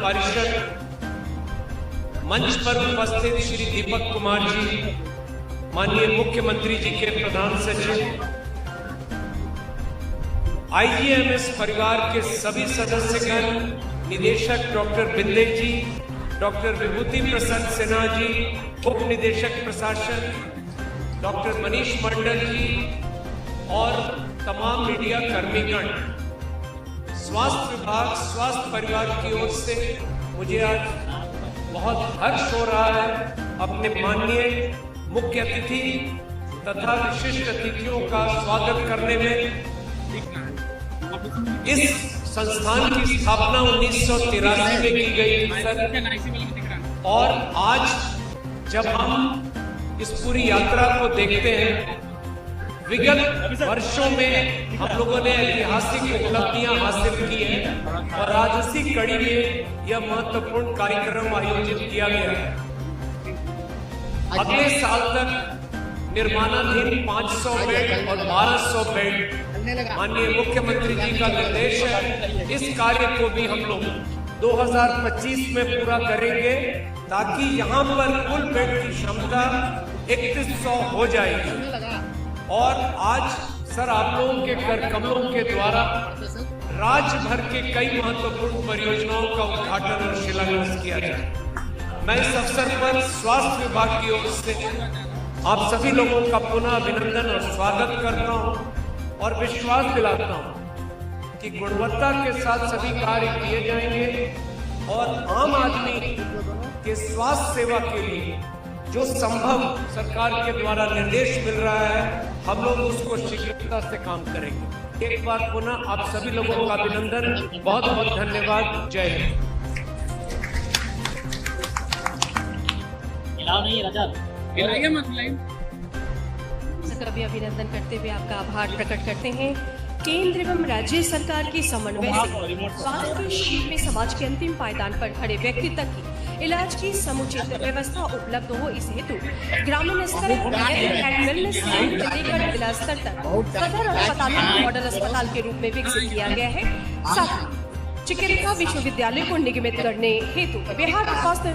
पारिषद, मंच पर उपस्थित श्री दीपक कुमार जी, माननीय मुख्यमंत्री जी के प्रधान सचिव, आईजीएमएस परिवार के सभी सदस्यगण, निदेशक डॉक्टर बिंदे जी, डॉक्टर विभूति प्रसाद सिन्हा जी, उप निदेशक प्रशासन डॉक्टर मनीष मंडल जी और तमाम मीडिया कर्मीगण, स्वास्थ्य विभाग, स्वास्थ्य परिवार की ओर से मुझे आज बहुत हर्ष हो रहा है अपने माननीय मुख्य अतिथि तथा विशिष्ट अतिथियों का स्वागत करने में। इस संस्थान की स्थापना 1983 में की गई थी सर, और आज जब हम इस पूरी यात्रा को देखते हैं, विगत वर्षों में हम लोगों ने ऐतिहासिक उपलब्धियां हासिल की हैं और आज उसी कड़ी में यह महत्वपूर्ण कार्यक्रम आयोजित किया गया है। अगले साल तक निर्माणाधीन 500 बेड और 1200 बेड माननीय मुख्यमंत्री जी का निर्देश है। इस कार्य को भी हम लोग 2025 में पूरा करेंगे ताकि यहाँ पर कुल बेड की क्षमता 3100 हो जाएगी। और आज सर आप लोगों के कर कमलों के द्वारा राज्य भर के कई महत्वपूर्ण परियोजनाओं का उद्घाटन और शिलान्यास किया जाए। मैं इस अवसर पर स्वास्थ्य विभाग की ओर से आप सभी लोगों का पुनः अभिनंदन और स्वागत करता हूं और विश्वास दिलाता हूं कि गुणवत्ता के साथ सभी कार्य किए जाएंगे और आम आदमी के स्वास्थ्य सेवा के लिए जो संभव सरकार के द्वारा निर्देश मिल रहा है, हम लोग उसको शीघ्रता से काम करेंगे। एक बार पुनः आप सभी लोगों का अभिनंदन, बहुत बहुत धन्यवाद। जय हिंद। सभी अभिनंदन करते हुए आपका आभार प्रकट करते हैं। केंद्र एवं राज्य सरकार की समन्वय से स्वास्थ्य के क्षेत्र में समाज के अंतिम पायदान पर खड़े व्यक्ति तक की इलाज की समुचित व्यवस्था उपलब्ध हो, इस हेतु ग्रामीण स्तर एंड वेलनेस से लेकर जिला स्तर तक सदर अस्पताल को मॉडल अस्पताल के रूप में विकसित किया गया है। साथ ही चिकित्सा विश्वविद्यालय को निगमित करने हेतु बिहार स्वास्थ्य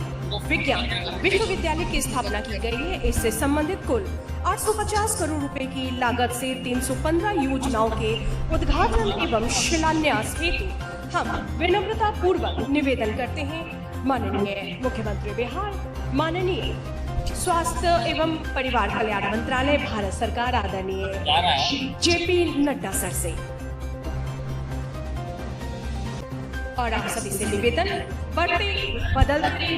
विज्ञान विश्वविद्यालय की स्थापना की गई है। इससे संबंधित कुल 850 करोड़ रुपए की लागत से 315 योजनाओं के उद्घाटन एवं शिलान्यास हेतु हम विनम्रता पूर्वक निवेदन करते हैं माननीय मुख्यमंत्री बिहार, माननीय स्वास्थ्य एवं परिवार कल्याण मंत्रालय भारत सरकार आदरणीय जेपी नड्डा सर से। और आप सभी से निवेदन, बढ़ते बदलते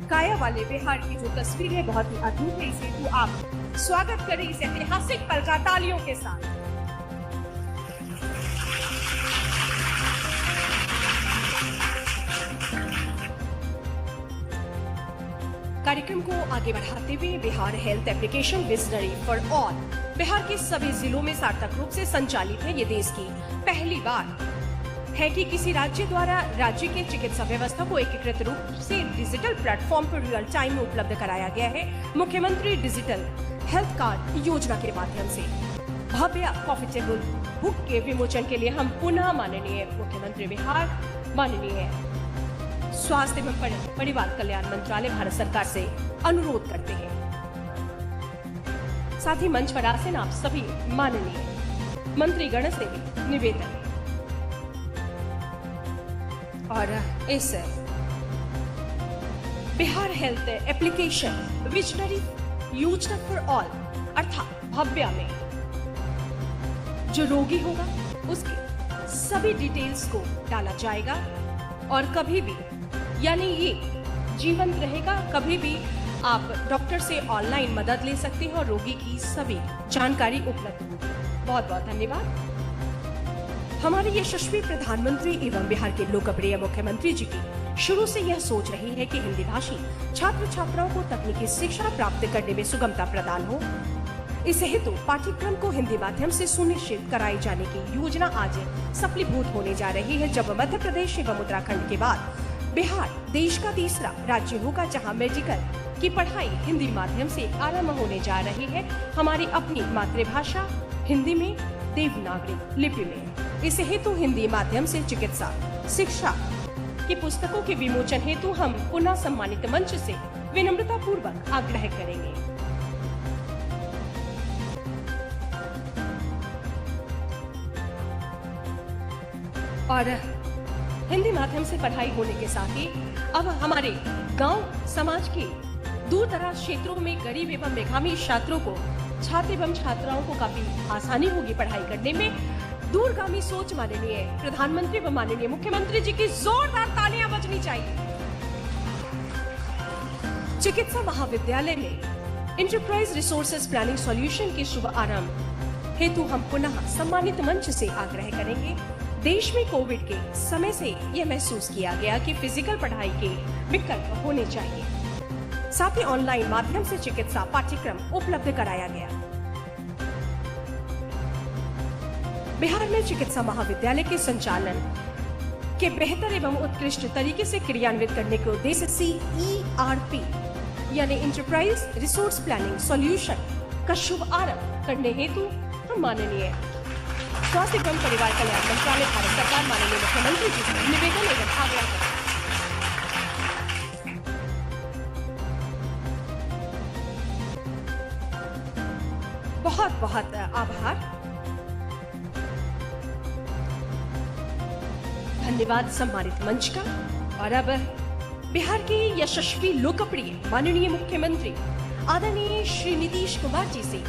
काया वाले बिहार की जो तस्वीर है बहुत ही अद्भुत है, इसे तो आप स्वागत करें इस ऐतिहासिक पल का तालियों के साथ। कार्यक्रम को आगे बढ़ाते हुए Bihar health application visionary for all Bihar के सभी जिलों में सार्थक रूप से संचालित है। ये देश की पहली बार है कि किसी राज्य द्वारा राज्य के चिकित्सा व्यवस्था को एकीकृत रूप से डिजिटल प्लेटफॉर्म पर रियल टाइम में उपलब्ध कराया गया है। मुख्यमंत्री डिजिटल हेल्थ कार्ड योजना के माध्यम से भव्य प्रॉफिटेबल बुक के विमोचन के लिए हम पुनः माननीय मुख्यमंत्री बिहार, माननीय स्वास्थ्य एवं परिवार कल्याण मंत्रालय भारत सरकार से अनुरोध करते हैं। साथ ही मंच पर आसीन आप सभी माननीय मंत्रीगण से भी निवेदन और इस बिहार हेल्थ एप्लीकेशन विजनरी योजना फॉर ऑल अर्थात भव्य में जो रोगी होगा उसके सभी डिटेल्स को डाला जाएगा और कभी भी यानी ये जीवंत रहेगा, कभी भी आप डॉक्टर से ऑनलाइन मदद ले सकते हैं और रोगी की सभी जानकारी उपलब्ध होगी। बहुत बहुत धन्यवाद। हमारे यशस्वी प्रधानमंत्री एवं बिहार के लोकप्रिय मुख्यमंत्री जी की शुरू से यह सोच रही है कि हिंदी भाषी छात्र छात्राओं को तकनीकी शिक्षा प्राप्त करने में सुगमता प्रदान हो। इस हेतु पाठ्यक्रम को हिंदी माध्यम से सुनिश्चित कराई जाने की योजना आज सफलीभूत होने जा रही है, जब मध्य प्रदेश एवं उत्तराखंड के बाद बिहार देश का तीसरा राज्य होगा जहां मेडिकल की पढ़ाई हिंदी माध्यम से आरंभ होने जा रही है। हमारी अपनी मातृभाषा हिंदी में देवनागरी लिपि में। इस हेतु हिंदी माध्यम से चिकित्सा शिक्षा कि पुस्तकों के विमोचन हेतु हम पुनः सम्मानित मंच से विनम्रता पूर्वक आग्रह करेंगे। और हिंदी माध्यम से पढ़ाई होने के साथ ही अब हमारे गांव समाज के दूर दराज क्षेत्रों में गरीब एवं मेधावी छात्रों को, छात्र एवं छात्राओं को काफी आसानी होगी पढ़ाई करने में। दूरगामी सोच माननीय प्रधानमंत्री व माननीय मुख्यमंत्री जी की जोरदार तालियां बजनी चाहिए। चिकित्सा महाविद्यालय में इंटरप्राइज रिसोर्सेज प्लानिंग सॉल्यूशन के शुभ आरंभ हेतु हम पुनः सम्मानित मंच से आग्रह करेंगे। देश में कोविड के समय से यह महसूस किया गया कि फिजिकल पढ़ाई के विकल्प होने चाहिए। साथ ही ऑनलाइन माध्यम से चिकित्सा पाठ्यक्रम उपलब्ध कराया गया। बिहार में चिकित्सा महाविद्यालय के संचालन के बेहतर एवं उत्कृष्ट तरीके से क्रियान्वित करने के उद्देश्य CERP यानी इंटरप्राइज रिसोर्स प्लानिंग सॉल्यूशन का शुभ आरंभ करने हेतु हम माननीय स्वास्थ्य एवं परिवार कल्याण मंत्रालय, भारत सरकार, माननीय मुख्यमंत्री जी से निवेदन एवं आग्रह करें। बहुत बहुत आभार, धन्यवाद सम्मानित मंच का। और अब बिहार के यशस्वी लोकप्रिय माननीय मुख्यमंत्री आदरणीय श्री नीतीश कुमार जी से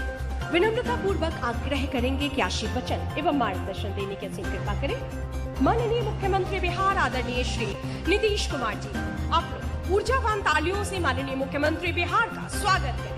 विनम्रता पूर्वक आग्रह करेंगे कि आशीर्वचन एवं मार्गदर्शन देने की असीम कृपा करें। माननीय मुख्यमंत्री बिहार आदरणीय श्री नीतीश कुमार जी, आप लोग ऊर्जावान तालियों से माननीय मुख्यमंत्री बिहार का स्वागत करें।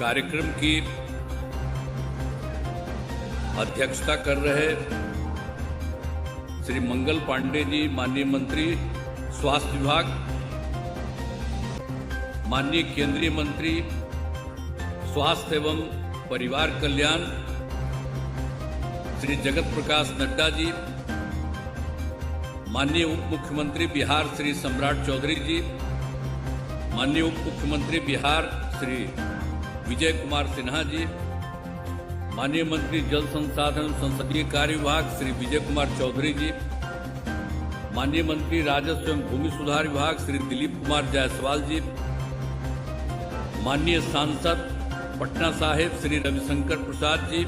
कार्यक्रम की अध्यक्षता कर रहे श्री मंगल पांडे जी, माननीय मंत्री स्वास्थ्य विभाग, माननीय केंद्रीय मंत्री स्वास्थ्य एवं परिवार कल्याण श्री जगत प्रकाश नड्डा जी, माननीय उप मुख्यमंत्री बिहार श्री सम्राट चौधरी जी, माननीय उप मुख्यमंत्री बिहार श्री विजय कुमार सिन्हा जी, माननीय मंत्री जल संसाधन संसदीय कार्य विभाग श्री विजय कुमार चौधरी जी, माननीय मंत्री राजस्व एवं भूमि सुधार विभाग श्री दिलीप कुमार जायसवाल जी, माननीय सांसद पटना साहिब श्री रविशंकर प्रसाद जी,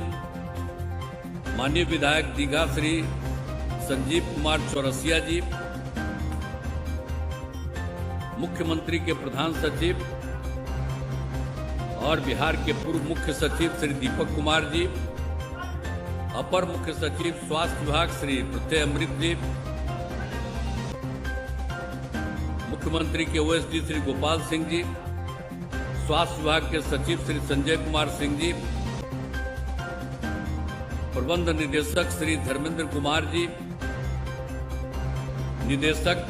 माननीय विधायक दीघा श्री संजीव कुमार चौरसिया जी, मुख्यमंत्री के प्रधान सचिव और बिहार के पूर्व मुख्य सचिव श्री दीपक कुमार जी, अपर मुख्य सचिव स्वास्थ्य विभाग श्री प्रत्यय अमृत जी, मुख्यमंत्री के OSD श्री गोपाल सिंह जी, स्वास्थ्य विभाग के सचिव श्री संजय कुमार सिंह जी, प्रबंध निदेशक श्री धर्मेंद्र कुमार जी, निदेशक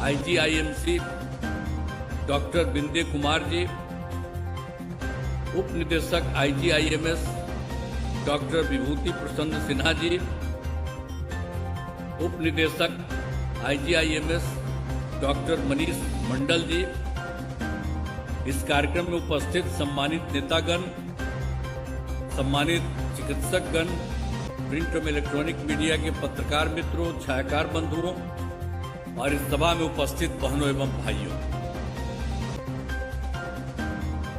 IGIMC डॉक्टर बिंदे कुमार जी, उप निदेशक IGIMS डॉक्टर विभूति प्रसन्न सिन्हा जी, उप निदेशक IGIMS डॉक्टर मनीष मंडल जी, इस कार्यक्रम में उपस्थित सम्मानित नेतागण, सम्मानित चिकित्सकगण, प्रिंट एवं इलेक्ट्रॉनिक मीडिया के पत्रकार मित्रों, छायाकार बंधुओं और इस सभा में उपस्थित बहनों एवं भाइयों,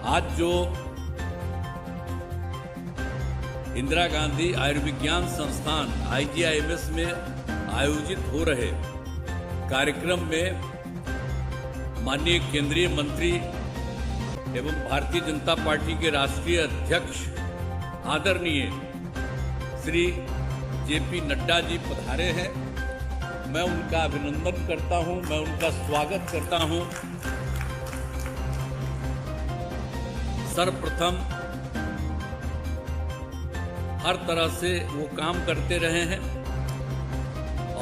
आज जो इंदिरा गांधी आयुर्विज्ञान संस्थान IGIMS में आयोजित हो रहे कार्यक्रम में माननीय केंद्रीय मंत्री एवं भारतीय जनता पार्टी के राष्ट्रीय अध्यक्ष आदरणीय श्री JP नड्डा जी पधारे हैं। मैं उनका अभिनंदन करता हूं, मैं उनका स्वागत करता हूं। सर्वप्रथम हर तरह से वो काम करते रहे हैं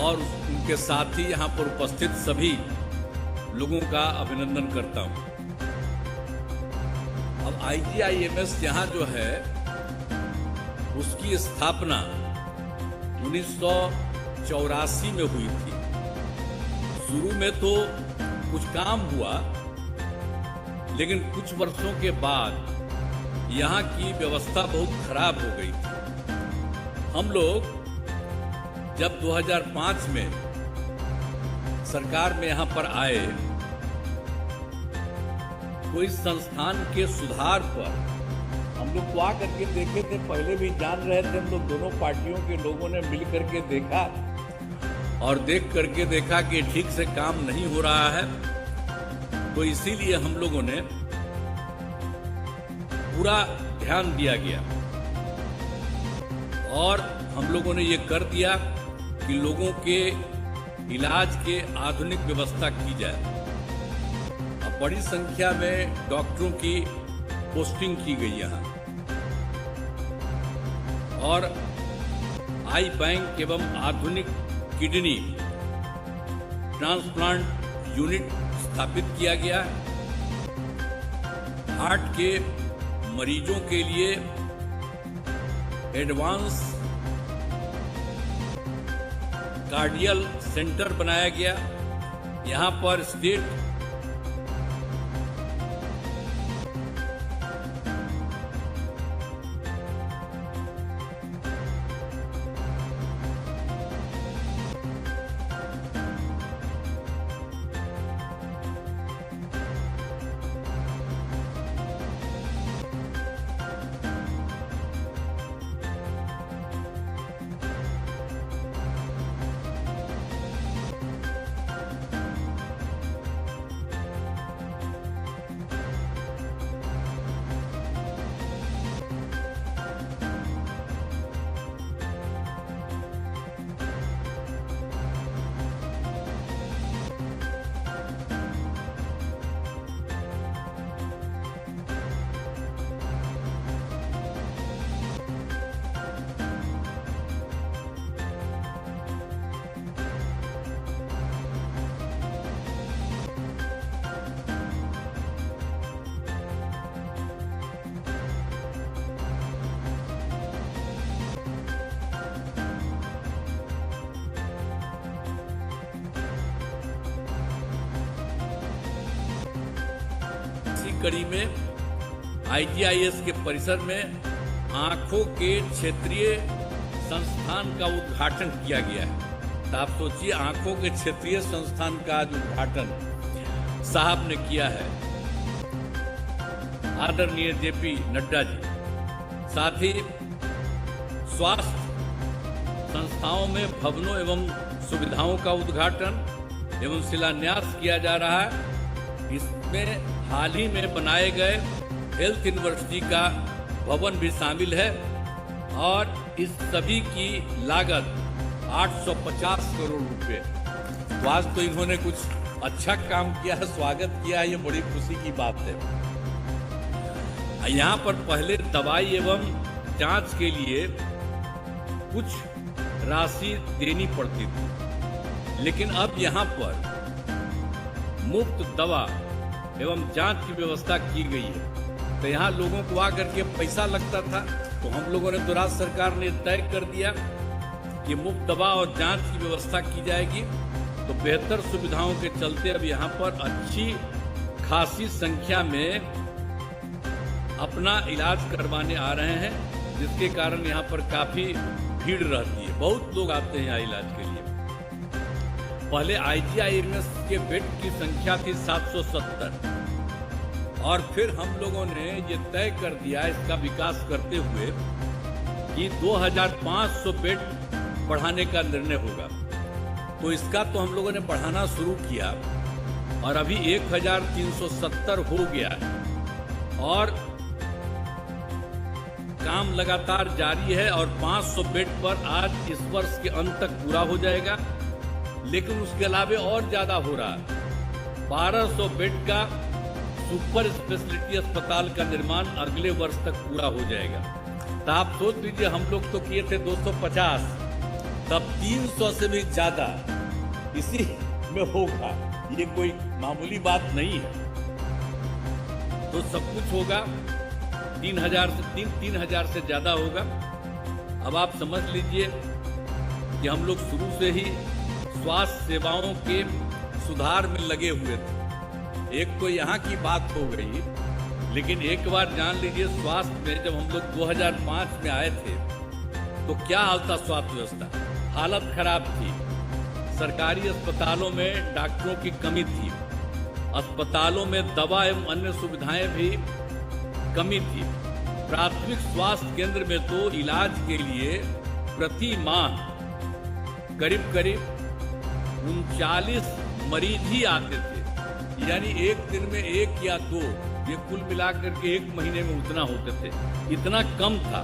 और उनके साथ ही यहाँ पर उपस्थित सभी लोगों का अभिनंदन करता हूँ। अब IGIMS यहाँ जो है उसकी स्थापना 1984 में हुई थी। शुरू में तो कुछ काम हुआ, लेकिन कुछ वर्षों के बाद यहाँ की व्यवस्था बहुत खराब हो गई थी। हम लोग जब 2005 में सरकार में यहाँ पर आए तो इस संस्थान के सुधार पर हम लोग तो आ करके देखे थे, पहले भी जान रहे थे। हम लोग दोनों पार्टियों के लोगों ने मिल करके देखा और देख करके देखा कि ठीक से काम नहीं हो रहा है, तो इसीलिए हम लोगों ने पूरा ध्यान दिया गया और हम लोगों ने ये कर दिया कि लोगों के इलाज के आधुनिक व्यवस्था की जाए। अब बड़ी संख्या में डॉक्टरों की पोस्टिंग की गई यहाँ और आई बैंक एवं आधुनिक किडनी ट्रांसप्लांट यूनिट स्थापित किया गया। हार्ट के मरीजों के लिए एडवांस कार्डियल सेंटर बनाया गया। यहाँ पर स्टेट कड़ी में IGIS के परिसर में आंखों के क्षेत्रीय संस्थान का उद्घाटन किया गया है। तो आप सोचिए, आंखों के क्षेत्रीय संस्थान का आज उद्घाटन साहब ने किया है, आदरणीय JP नड्डा जी। साथ ही स्वास्थ्य संस्थाओं में भवनों एवं सुविधाओं का उद्घाटन एवं शिलान्यास किया जा रहा है। इसमें हाल ही में बनाए गए हेल्थ यूनिवर्सिटी का भवन भी शामिल है और इस सभी की लागत 850 करोड़ रुपए। तो आज तो इन्होंने कुछ अच्छा काम किया है, स्वागत किया है, ये बड़ी खुशी की बात है। यहाँ पर पहले दवाई एवं जांच के लिए कुछ राशि देनी पड़ती थी, लेकिन अब यहाँ पर मुफ्त दवा एवं जांच की व्यवस्था की गई है। तो यहाँ लोगों को आकर के पैसा लगता था, तो हम लोगों ने तो राज्य सरकार ने तय कर दिया कि मुफ्त दवा और जांच की व्यवस्था की जाएगी। तो बेहतर सुविधाओं के चलते अब यहाँ पर अच्छी खासी संख्या में अपना इलाज करवाने आ रहे हैं, जिसके कारण यहाँ पर काफी भीड़ रहती है। बहुत लोग आते हैं यहाँ इलाज के लिए। पहले IGIMS के बेड की संख्या थी 770 और फिर हम लोगों ने ये तय कर दिया इसका विकास करते हुए कि 2500 बेड बढ़ाने का निर्णय होगा। तो इसका तो हम लोगों ने बढ़ाना शुरू किया और अभी 1370 हो गया है और काम लगातार जारी है और 500 बेड पर आज इस वर्ष के अंत तक पूरा हो जाएगा। लेकिन उसके अलावा और ज्यादा हो रहा है। 1200 बेड का सुपर स्पेशलिटी अस्पताल का निर्माण अगले वर्ष तक पूरा हो जाएगा। तो आप सोच लीजिए, हम लोग तो किए थे 250, तब 300 से भी ज्यादा इसी में होगा। ये कोई मामूली बात नहीं है। तो सब कुछ होगा 3000 से ज्यादा होगा अब आप समझ लीजिए कि हम लोग शुरू से ही स्वास्थ्य सेवाओं के सुधार में लगे हुए थे। एक तो यहाँ की बात हो गई, लेकिन एक बार जान लीजिए स्वास्थ्य में जब हम लोग 2005 में आए थे तो क्या हाल था स्वास्थ्य व्यवस्था, हालत खराब थी। सरकारी अस्पतालों में डॉक्टरों की कमी थी, अस्पतालों में दवा एवं अन्य सुविधाएं भी कमी थी। प्राथमिक स्वास्थ्य केंद्र में तो इलाज के लिए प्रति माह करीब करीब 39 मरीज ही आते थे, यानी एक दिन में 1 या 2, ये कुल मिलाकर के 1 महीने में उतना होते थे, इतना कम था।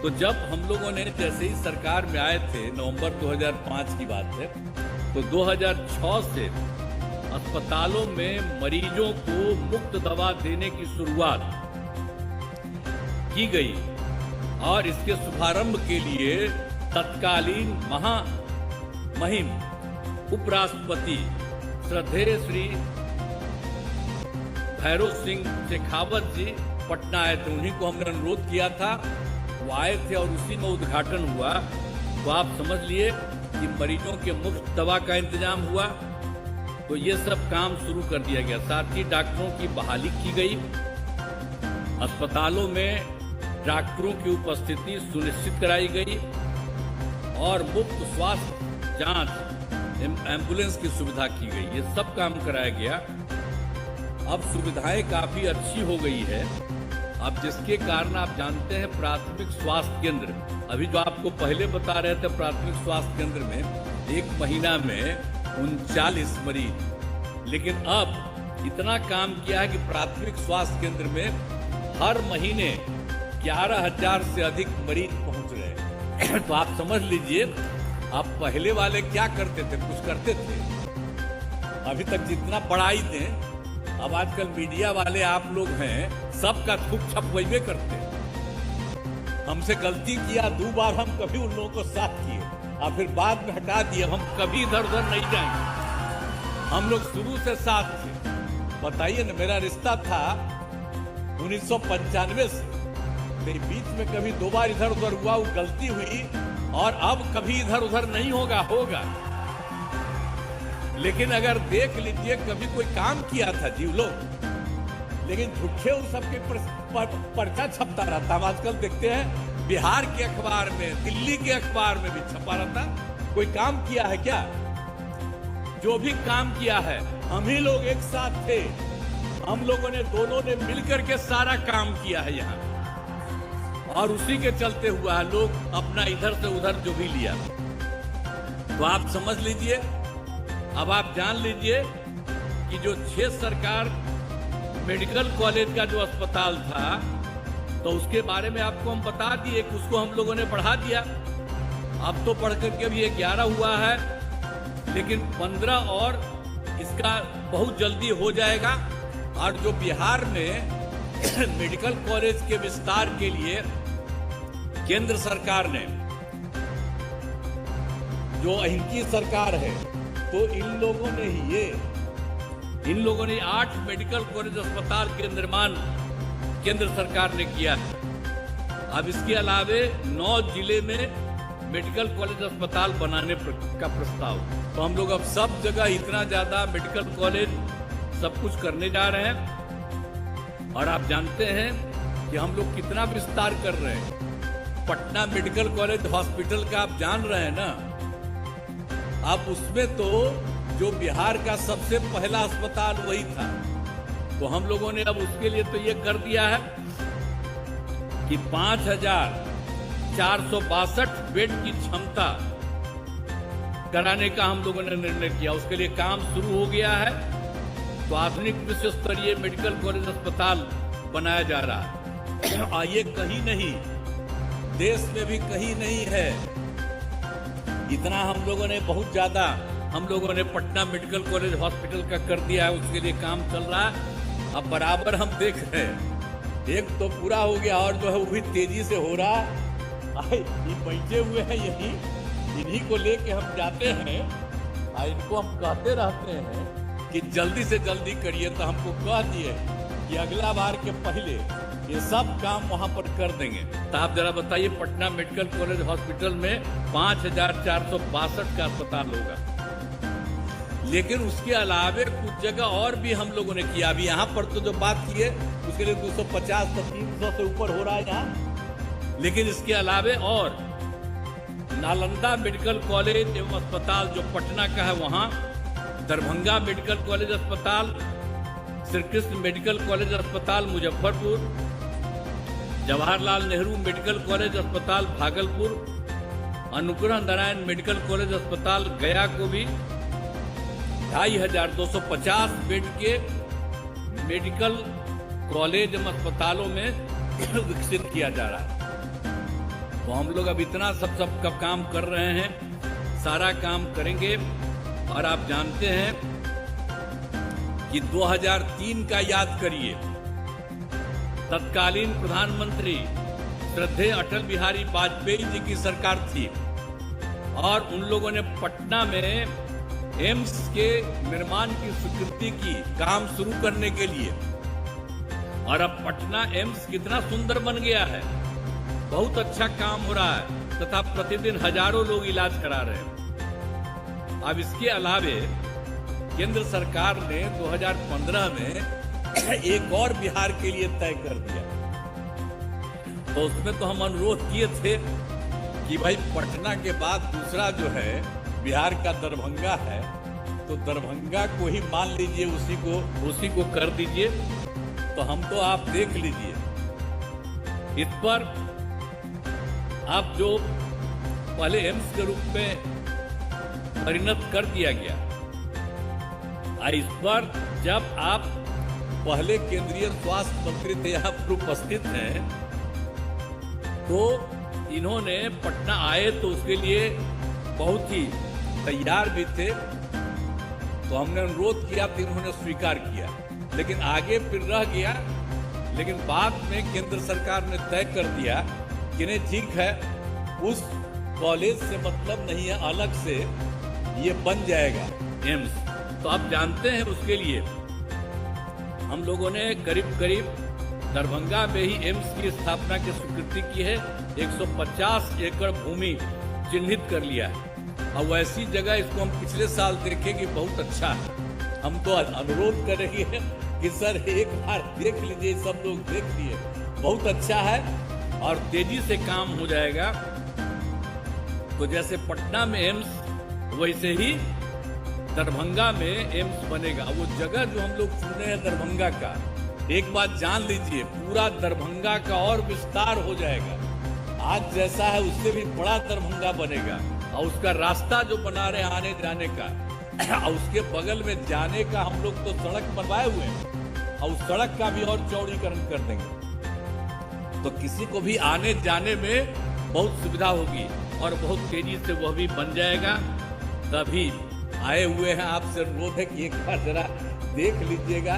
तो जब हम लोगों ने जैसे ही सरकार में आए थे, नवंबर 2005 की बात है, तो 2006 से अस्पतालों में मरीजों को मुफ्त दवा देने की शुरुआत की गई और इसके शुभारंभ के लिए तत्कालीन महामहिम उपराष्ट्रपति श्रद्धेय श्री भैरव सिंह शेखावत जी पटना आए थे। उन्हीं को हमने अनुरोध किया था, वो आए थे और उसी में उद्घाटन हुआ। तो आप समझ लिए कि मरीजों के मुफ्त दवा का इंतजाम हुआ। तो ये सब काम शुरू कर दिया गया। साथ ही डॉक्टरों की बहाली की गई, अस्पतालों में डॉक्टरों की उपस्थिति सुनिश्चित कराई गई और मुफ्त स्वास्थ्य जांच एम्बुलेंस की सुविधा की गई। ये सब काम कराया गया। अब सुविधाएं काफी अच्छी हो गई है। अब जिसके कारण आप जानते हैं प्राथमिक स्वास्थ्य केंद्र, अभी जो आपको पहले बता रहे थे, प्राथमिक स्वास्थ्य केंद्र में 1 महीना में 39 मरीज, लेकिन अब इतना काम किया है कि प्राथमिक स्वास्थ्य केंद्र में हर महीने 11,000 से अधिक मरीज पहुंच रहे हैं। तो आप समझ लीजिए, आप पहले वाले क्या करते थे, कुछ करते थे। अभी तक जितना पढ़ाई दें, अब आजकल मीडिया वाले आप लोग हैं, सबका छुप छप वही करते हैं। हमसे गलती किया 2 बार, हम कभी उन लोगों को साथ किए और फिर बाद में हटा दिए। हम कभी इधर उधर नहीं जाएंगे, हम लोग शुरू से साथ थे। बताइए ना, मेरा रिश्ता था 1995 से, मेरे बीच में कभी 2 बार इधर उधर हुआ, वो गलती हुई, और अब कभी इधर उधर नहीं होगा। लेकिन अगर देख लीजिए, कभी कोई काम किया था जीव लोग, लेकिन झूठे उन सबके पर्चा छपता रहता। हम आजकल देखते हैं बिहार के अखबार में, दिल्ली के अखबार में भी छपा रहता। कोई काम किया है क्या? जो भी काम किया है, हम ही लोग एक साथ थे, हम लोगों ने दोनों ने मिलकर के सारा काम किया है यहाँ, और उसी के चलते हुआ है। लोग अपना इधर से उधर जो भी लिया, तो आप समझ लीजिए। अब आप जान लीजिए कि जो 6 सरकार मेडिकल कॉलेज का जो अस्पताल था, तो उसके बारे में आपको हम बता दिए कि उसको हम लोगों ने बढ़ा दिया। अब तो बढ़ करके भी 11 हुआ है, लेकिन 15 और इसका बहुत जल्दी हो जाएगा। और जो बिहार में मेडिकल कॉलेज के विस्तार के लिए केंद्र सरकार ने, जो इनकी सरकार है, तो इन लोगों ने 8 मेडिकल कॉलेज अस्पताल के निर्माण केंद्र सरकार ने किया है। अब इसके अलावे 9 जिले में मेडिकल कॉलेज अस्पताल बनाने का प्रस्ताव। तो हम लोग अब सब जगह इतना ज्यादा मेडिकल कॉलेज सब कुछ करने जा रहे हैं। और आप जानते हैं कि हम लोग कितना विस्तार कर रहे हैं। पटना मेडिकल कॉलेज हॉस्पिटल का आप जान रहे हैं ना, अब उसमें तो जो बिहार का सबसे पहला अस्पताल वही था। तो हम लोगों ने अब उसके लिए तो ये कर दिया है कि 5,462 बेड की क्षमता कराने का हम लोगों ने निर्णय किया। उसके लिए काम शुरू हो गया है। तो आधुनिक विश्व स्तरीय मेडिकल कॉलेज अस्पताल बनाया जा रहा है। और ये कहीं नहीं, देश में भी कहीं नहीं है। इतना हम लोगों ने, बहुत ज्यादा हम लोगों ने पटना मेडिकल कॉलेज हॉस्पिटल का कर दिया है। उसके लिए काम चल रहा है। अब बराबर हम देख रहे हैं, एक तो पूरा हो गया और जो है वो भी तेजी से हो रहा है। ये बैठे हुए हैं यही, इन्हीं को लेके हम जाते हैं और इनको हम कहते रहते हैं कि जल्दी से जल्दी करिए। तो हमको कह दिए कि अगला बार के पहले ये सब काम वहां पर कर देंगे। तो आप जरा बताइए, पटना मेडिकल कॉलेज हॉस्पिटल में 5462 का अस्पताल होगा, लेकिन उसके अलावे कुछ जगह और भी हम लोगों ने किया। अभी यहाँ पर तो जो बात की है उसके लिए 250 से 300 से ऊपर हो रहा है यहाँ, लेकिन इसके अलावे और नालंदा मेडिकल कॉलेज एवं अस्पताल जो पटना का है वहां, दरभंगा मेडिकल कॉलेज अस्पताल, श्री कृष्ण मेडिकल कॉलेज अस्पताल मुजफ्फरपुर, जवाहरलाल नेहरू मेडिकल कॉलेज अस्पताल भागलपुर, अनुग्रह नारायण मेडिकल कॉलेज अस्पताल गया को भी 2250 बेड के मेडिकल कॉलेज एवं अस्पतालों में विकसित किया जा रहा है। तो हम लोग अब इतना सब का काम कर रहे हैं, सारा काम करेंगे। और आप जानते हैं कि 2003 का याद करिए, तत्कालीन प्रधानमंत्री श्रद्धेय अटल बिहारी वाजपेयी जी की सरकार थी और उन लोगों ने पटना में एम्स के निर्माण की स्वीकृति की काम शुरू करने के लिए। और अब पटना एम्स कितना सुंदर बन गया है, बहुत अच्छा काम हो रहा है तथा प्रतिदिन हजारों लोग इलाज करा रहे हैं। अब इसके अलावे केंद्र सरकार ने 2015 में एक और बिहार के लिए तय कर दिया। तो उसमें तो हम अनुरोध किए थे कि भाई पटना के बाद दूसरा जो है बिहार का दरभंगा है, तो दरभंगा को ही मान लीजिए, उसी को कर दीजिए। तो हम तो आप देख लीजिए, इस पर आप जो पहले एम्स के रूप में परिणत कर दिया गया, इस पर जब आप पहले केंद्रीय स्वास्थ्य मंत्री थे, यहाँ पर उपस्थित हैं, तो इन्होंने पटना आए तो उसके लिए बहुत ही तैयार भी थे। तो हमने अनुरोध किया तो इन्होंने स्वीकार किया, लेकिन आगे फिर रह गया। लेकिन बाद में केंद्र सरकार ने तय कर दिया कि नहीं, ठीक है, उस कॉलेज से मतलब नहीं है, अलग से ये बन जाएगा एम्स। तो आप जानते हैं उसके लिए हम लोगों ने करीब करीब दरभंगा में ही एम्स की स्थापना की स्वीकृति की है। 150 एकड़ भूमि चिन्हित कर लिया है और वैसी जगह इसको हम पिछले साल देखे कि बहुत अच्छा है। हम तो अनुरोध करेंगे कि सर एक बार देख लीजिए, सब लोग देख लिए, बहुत अच्छा है और तेजी से काम हो जाएगा। तो जैसे पटना में एम्स, वैसे ही दरभंगा में एम्स बनेगा। वो जगह जो हम लोग चुन रहे हैं दरभंगा का, एक बात जान लीजिए, पूरा दरभंगा का और विस्तार हो जाएगा। आज जैसा है उससे भी बड़ा दरभंगा बनेगा और उसका रास्ता जो बना रहे हैं आने जाने का, और उसके बगल में जाने का हम लोग तो सड़क बनवाए हुए हैं और उस सड़क का भी और चौड़ीकरण कर देंगे। तो किसी को भी आने जाने में बहुत सुविधा होगी और बहुत तेजी से वह भी बन जाएगा। तभी आए हुए हैं, आपसे अनुरोध है कि एक बार जरा देख लीजिएगा,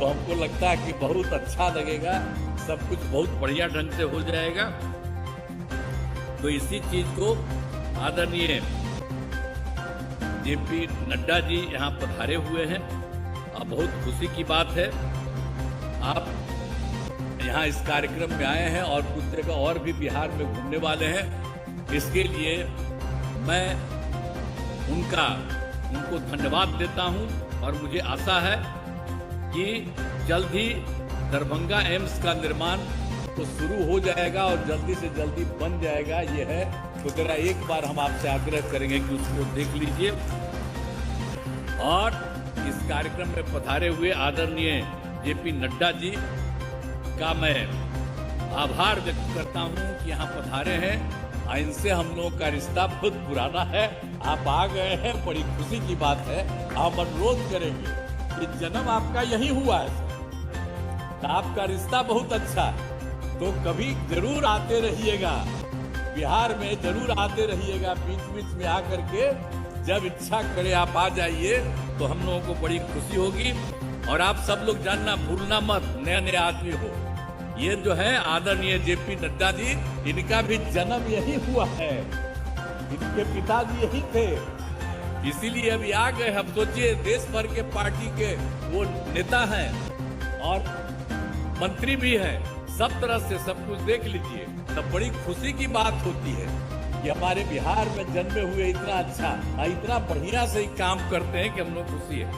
तो हमको लगता है कि बहुत अच्छा लगेगा, सब कुछ बहुत बढ़िया ढंग से हो जाएगा। तो इसी चीज को आदरणीय जेपी नड्डा जी यहाँ पधारे हुए हैं और बहुत खुशी की बात है आप यहाँ इस कार्यक्रम में आए हैं और कुछ जगह और भी बिहार में घूमने वाले हैं। इसके लिए मैं उनको धन्यवाद देता हूँ और मुझे आशा है कि जल्द ही दरभंगा एम्स का निर्माण तो शुरू हो जाएगा और जल्दी से जल्दी बन जाएगा, ये है। तो जरा एक बार हम आपसे आग्रह करेंगे कि उसको देख लीजिए। और इस कार्यक्रम में पधारे हुए आदरणीय जेपी नड्डा जी का मैं आभार व्यक्त करता हूं कि यहाँ पधारे हैं। इनसे हम लोगों का रिश्ता बहुत पुराना है। आप आ गए हैं, बड़ी खुशी की बात है। आप अनुरोध करेंगे कि जन्म आपका यही हुआ है, तो आपका रिश्ता बहुत अच्छा है, तो कभी जरूर आते रहिएगा, बिहार में जरूर आते रहिएगा। बीच बीच में आकर के जब इच्छा करे आप आ जाइए, तो हम लोगों को बड़ी खुशी होगी। और आप सब लोग जानना भूलना मत, नए नए आदमी हो, ये जो है आदरणीय जेपी नड्डा जी, इनका भी जन्म यही हुआ है, इनके पिताजी यही थे, इसीलिए अभी आ गए। हम सोचिए देश भर के पार्टी के वो नेता हैं और मंत्री भी हैं, सब तरह से सब कुछ देख लीजिए, तब बड़ी खुशी की बात होती है कि हमारे बिहार में जन्मे हुए इतना अच्छा, इतना बढ़िया से काम करते हैं कि हम लोग खुशी है।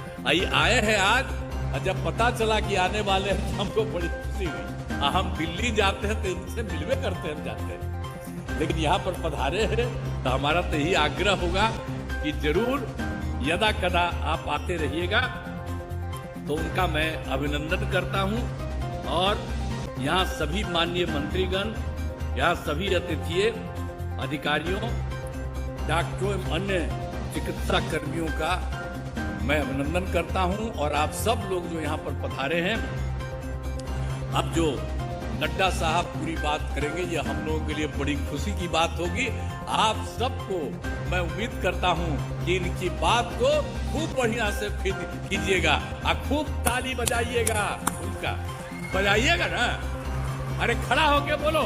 आए हैं आज, और जब पता चला कि आने वाले हैं तो हमको बड़ी खुशी हुई। हम दिल्ली जाते हैं तो इनसे मिलवे करते हैं, जाते हैं, लेकिन यहाँ पर पधारे हैं तो हमारा तो यही आग्रह होगा कि जरूर यदा कदा आप आते रहिएगा। तो उनका मैं अभिनंदन करता हूं और यहाँ सभी माननीय मंत्रीगण, यहाँ सभी अतिथि अधिकारियों, डॉक्टरों एवं अन्य चिकित्सा कर्मियों का मैं अभिनंदन करता हूं और आप सब लोग जो यहाँ पर पधारे हैं। अब जो नड्डा साहब पूरी बात करेंगे, ये हम लोगों के लिए बड़ी खुशी की बात होगी। आप सबको मैं उम्मीद करता हूं कि इनकी बात को खूब बढ़िया से कीजिएगा और खूब ताली बजाइएगा, उनका बजाइएगा ना। अरे खड़ा होके बोलो,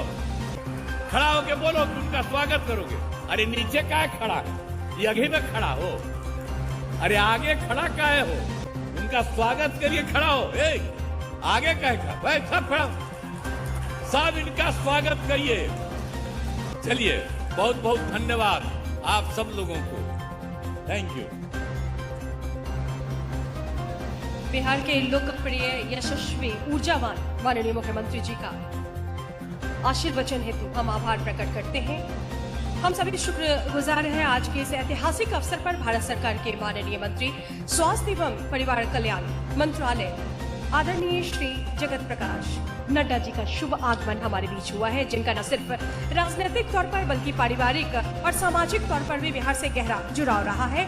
खड़ा होके बोलो कि उनका स्वागत करोगे। अरे नीचे का है खड़ा, ये आगे में खड़ा हो, अरे आगे खड़ा का है हो, उनका स्वागत करिए, खड़ा हो। आगे का है खड़ा, भाई सब खड़ा, सब इनका स्वागत करिए। चलिए, बहुत बहुत धन्यवाद आप सब लोगों को, थैंक यू। बिहार के लोकप्रिय, यशस्वी, ऊर्जावान माननीय मुख्यमंत्री जी का आशीर्वचन हेतु हम आभार प्रकट करते हैं। हम सभी शुक्रगुजार हैं आज के इस ऐतिहासिक अवसर पर भारत सरकार के माननीय मंत्री स्वास्थ्य एवं परिवार कल्याण मंत्रालय आदरणीय श्री जगत प्रकाश नड्डा जी का शुभ आगमन हमारे बीच हुआ है, जिनका न सिर्फ राजनीतिक तौर पर बल्कि पारिवारिक और सामाजिक तौर पर भी बिहार से गहरा जुड़ाव रहा है।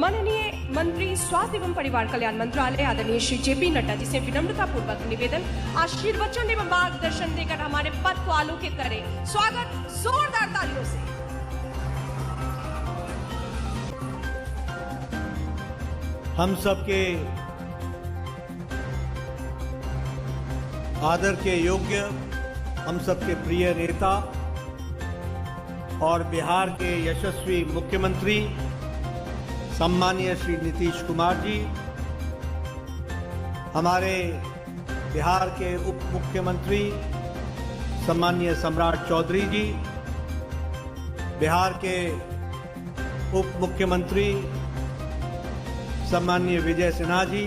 माननीय मंत्री स्वास्थ्य एवं परिवार कल्याण मंत्रालय आदरणीय श्री जेपी नड्डा जी से विनम्रता पूर्वक निवेदन, आशीर्वचन एवं मार्गदर्शन देकर हमारे पद को आलोकित करें। स्वागत जोरदार तालियों से। हम सबके आदर के योग्य, हम सबके प्रिय नेता और बिहार के यशस्वी मुख्यमंत्री सम्मानीय श्री नीतीश कुमार जी, हमारे बिहार के उप मुख्यमंत्री सम्मानीय सम्राट चौधरी जी, बिहार के उप मुख्यमंत्री सम्मानीय विजय सिन्हा जी,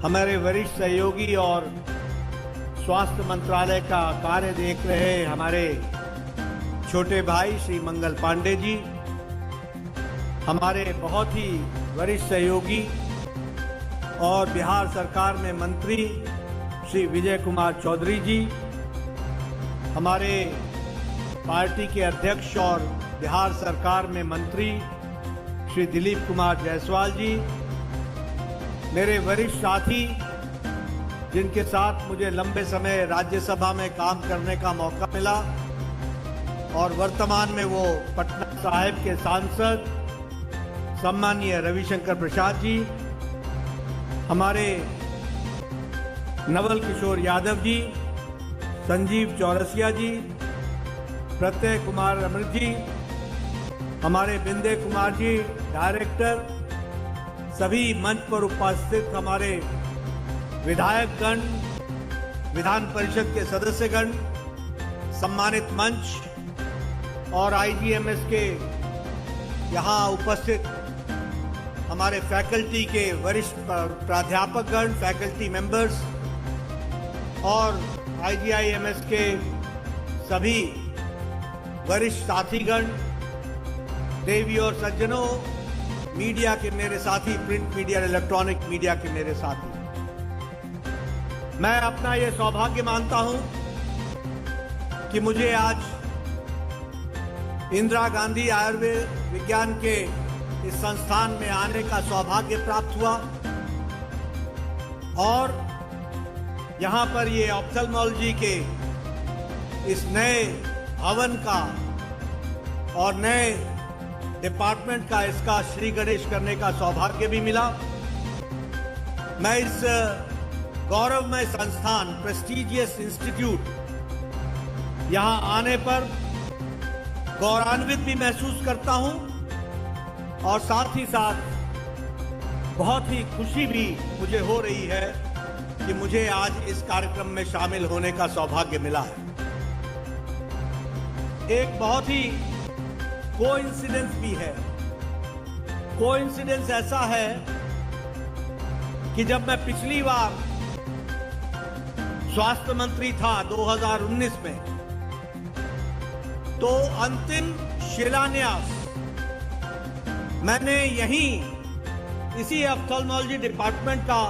हमारे वरिष्ठ सहयोगी और स्वास्थ्य मंत्रालय का कार्य देख रहे हमारे छोटे भाई श्री मंगल पांडे जी, हमारे बहुत ही वरिष्ठ सहयोगी और बिहार सरकार में मंत्री श्री विजय कुमार चौधरी जी, हमारे पार्टी के अध्यक्ष और बिहार सरकार में मंत्री श्री दिलीप कुमार जायसवाल जी, मेरे वरिष्ठ साथी जिनके साथ मुझे लंबे समय राज्यसभा में काम करने का मौका मिला और वर्तमान में वो पटना साहिब के सांसद सम्मानीय रविशंकर प्रसाद जी, हमारे नवल किशोर यादव जी, संजीव चौरसिया जी, प्रत्यय कुमार अमृत जी, हमारे बिंदे कुमार जी डायरेक्टर, सभी मंच पर उपस्थित हमारे विधायकगण, विधान परिषद के सदस्यगण, सम्मानित मंच और आईजीएमएस के यहाँ उपस्थित हमारे फैकल्टी के वरिष्ठ प्राध्यापकगण, फैकल्टी मेंबर्स और आईजीआईएमएस के सभी वरिष्ठ साथीगण, देवी और सज्जनों, मीडिया के मेरे साथी, प्रिंट मीडिया और इलेक्ट्रॉनिक मीडिया के मेरे साथी, मैं अपना ये सौभाग्य मानता हूं कि मुझे आज इंदिरा गांधी आयुर्विज्ञान के इस संस्थान में आने का सौभाग्य प्राप्त हुआ और यहां पर ये ऑप्थेल्मोलॉजी के इस नए भवन का और नए डिपार्टमेंट का इसका श्री गणेश करने का सौभाग्य भी मिला। मैं इस गौरवमय संस्थान, प्रेस्टिजियस इंस्टीट्यूट, यहां आने पर गौरवान्वित भी महसूस करता हूं और साथ ही साथ बहुत ही खुशी भी मुझे हो रही है कि मुझे आज इस कार्यक्रम में शामिल होने का सौभाग्य मिला है। एक बहुत ही कोइंसिडेंस भी है। कोइंसिडेंस ऐसा है कि जब मैं पिछली बार स्वास्थ्य मंत्री था 2019 में, तो अंतिम शिलान्यास मैंने यहीं इसी ऑप्थेल्मोलॉजी डिपार्टमेंट का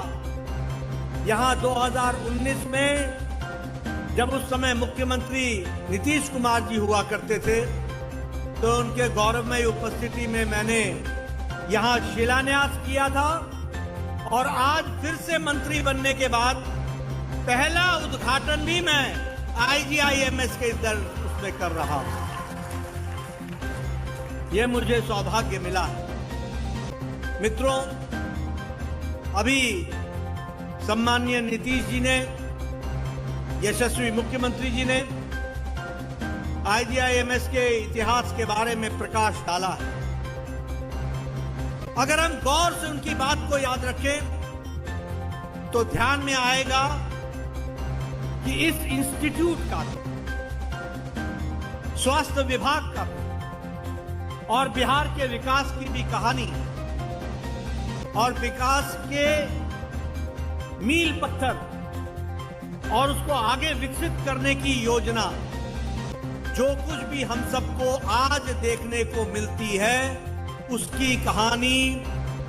यहां 2019 में, जब उस समय मुख्यमंत्री नीतीश कुमार जी हुआ करते थे, तो उनके गौरवमय उपस्थिति में मैंने यहां शिलान्यास किया था। और आज फिर से मंत्री बनने के बाद पहला उद्घाटन भी मैं IGIMS के उसमें कर रहा हूं। यह मुझे सौभाग्य मिला है। मित्रों, अभी सम्माननीय नीतीश जी ने, यशस्वी मुख्यमंत्री जी ने IGIMS के इतिहास के बारे में प्रकाश डाला है। अगर हम गौर से उनकी बात को याद रखें तो ध्यान में आएगा कि इस इंस्टीट्यूट का, स्वास्थ्य विभाग का और बिहार के विकास की भी कहानी और विकास के मील पत्थर और उसको आगे विकसित करने की योजना, जो कुछ भी हम सबको आज देखने को मिलती है, उसकी कहानी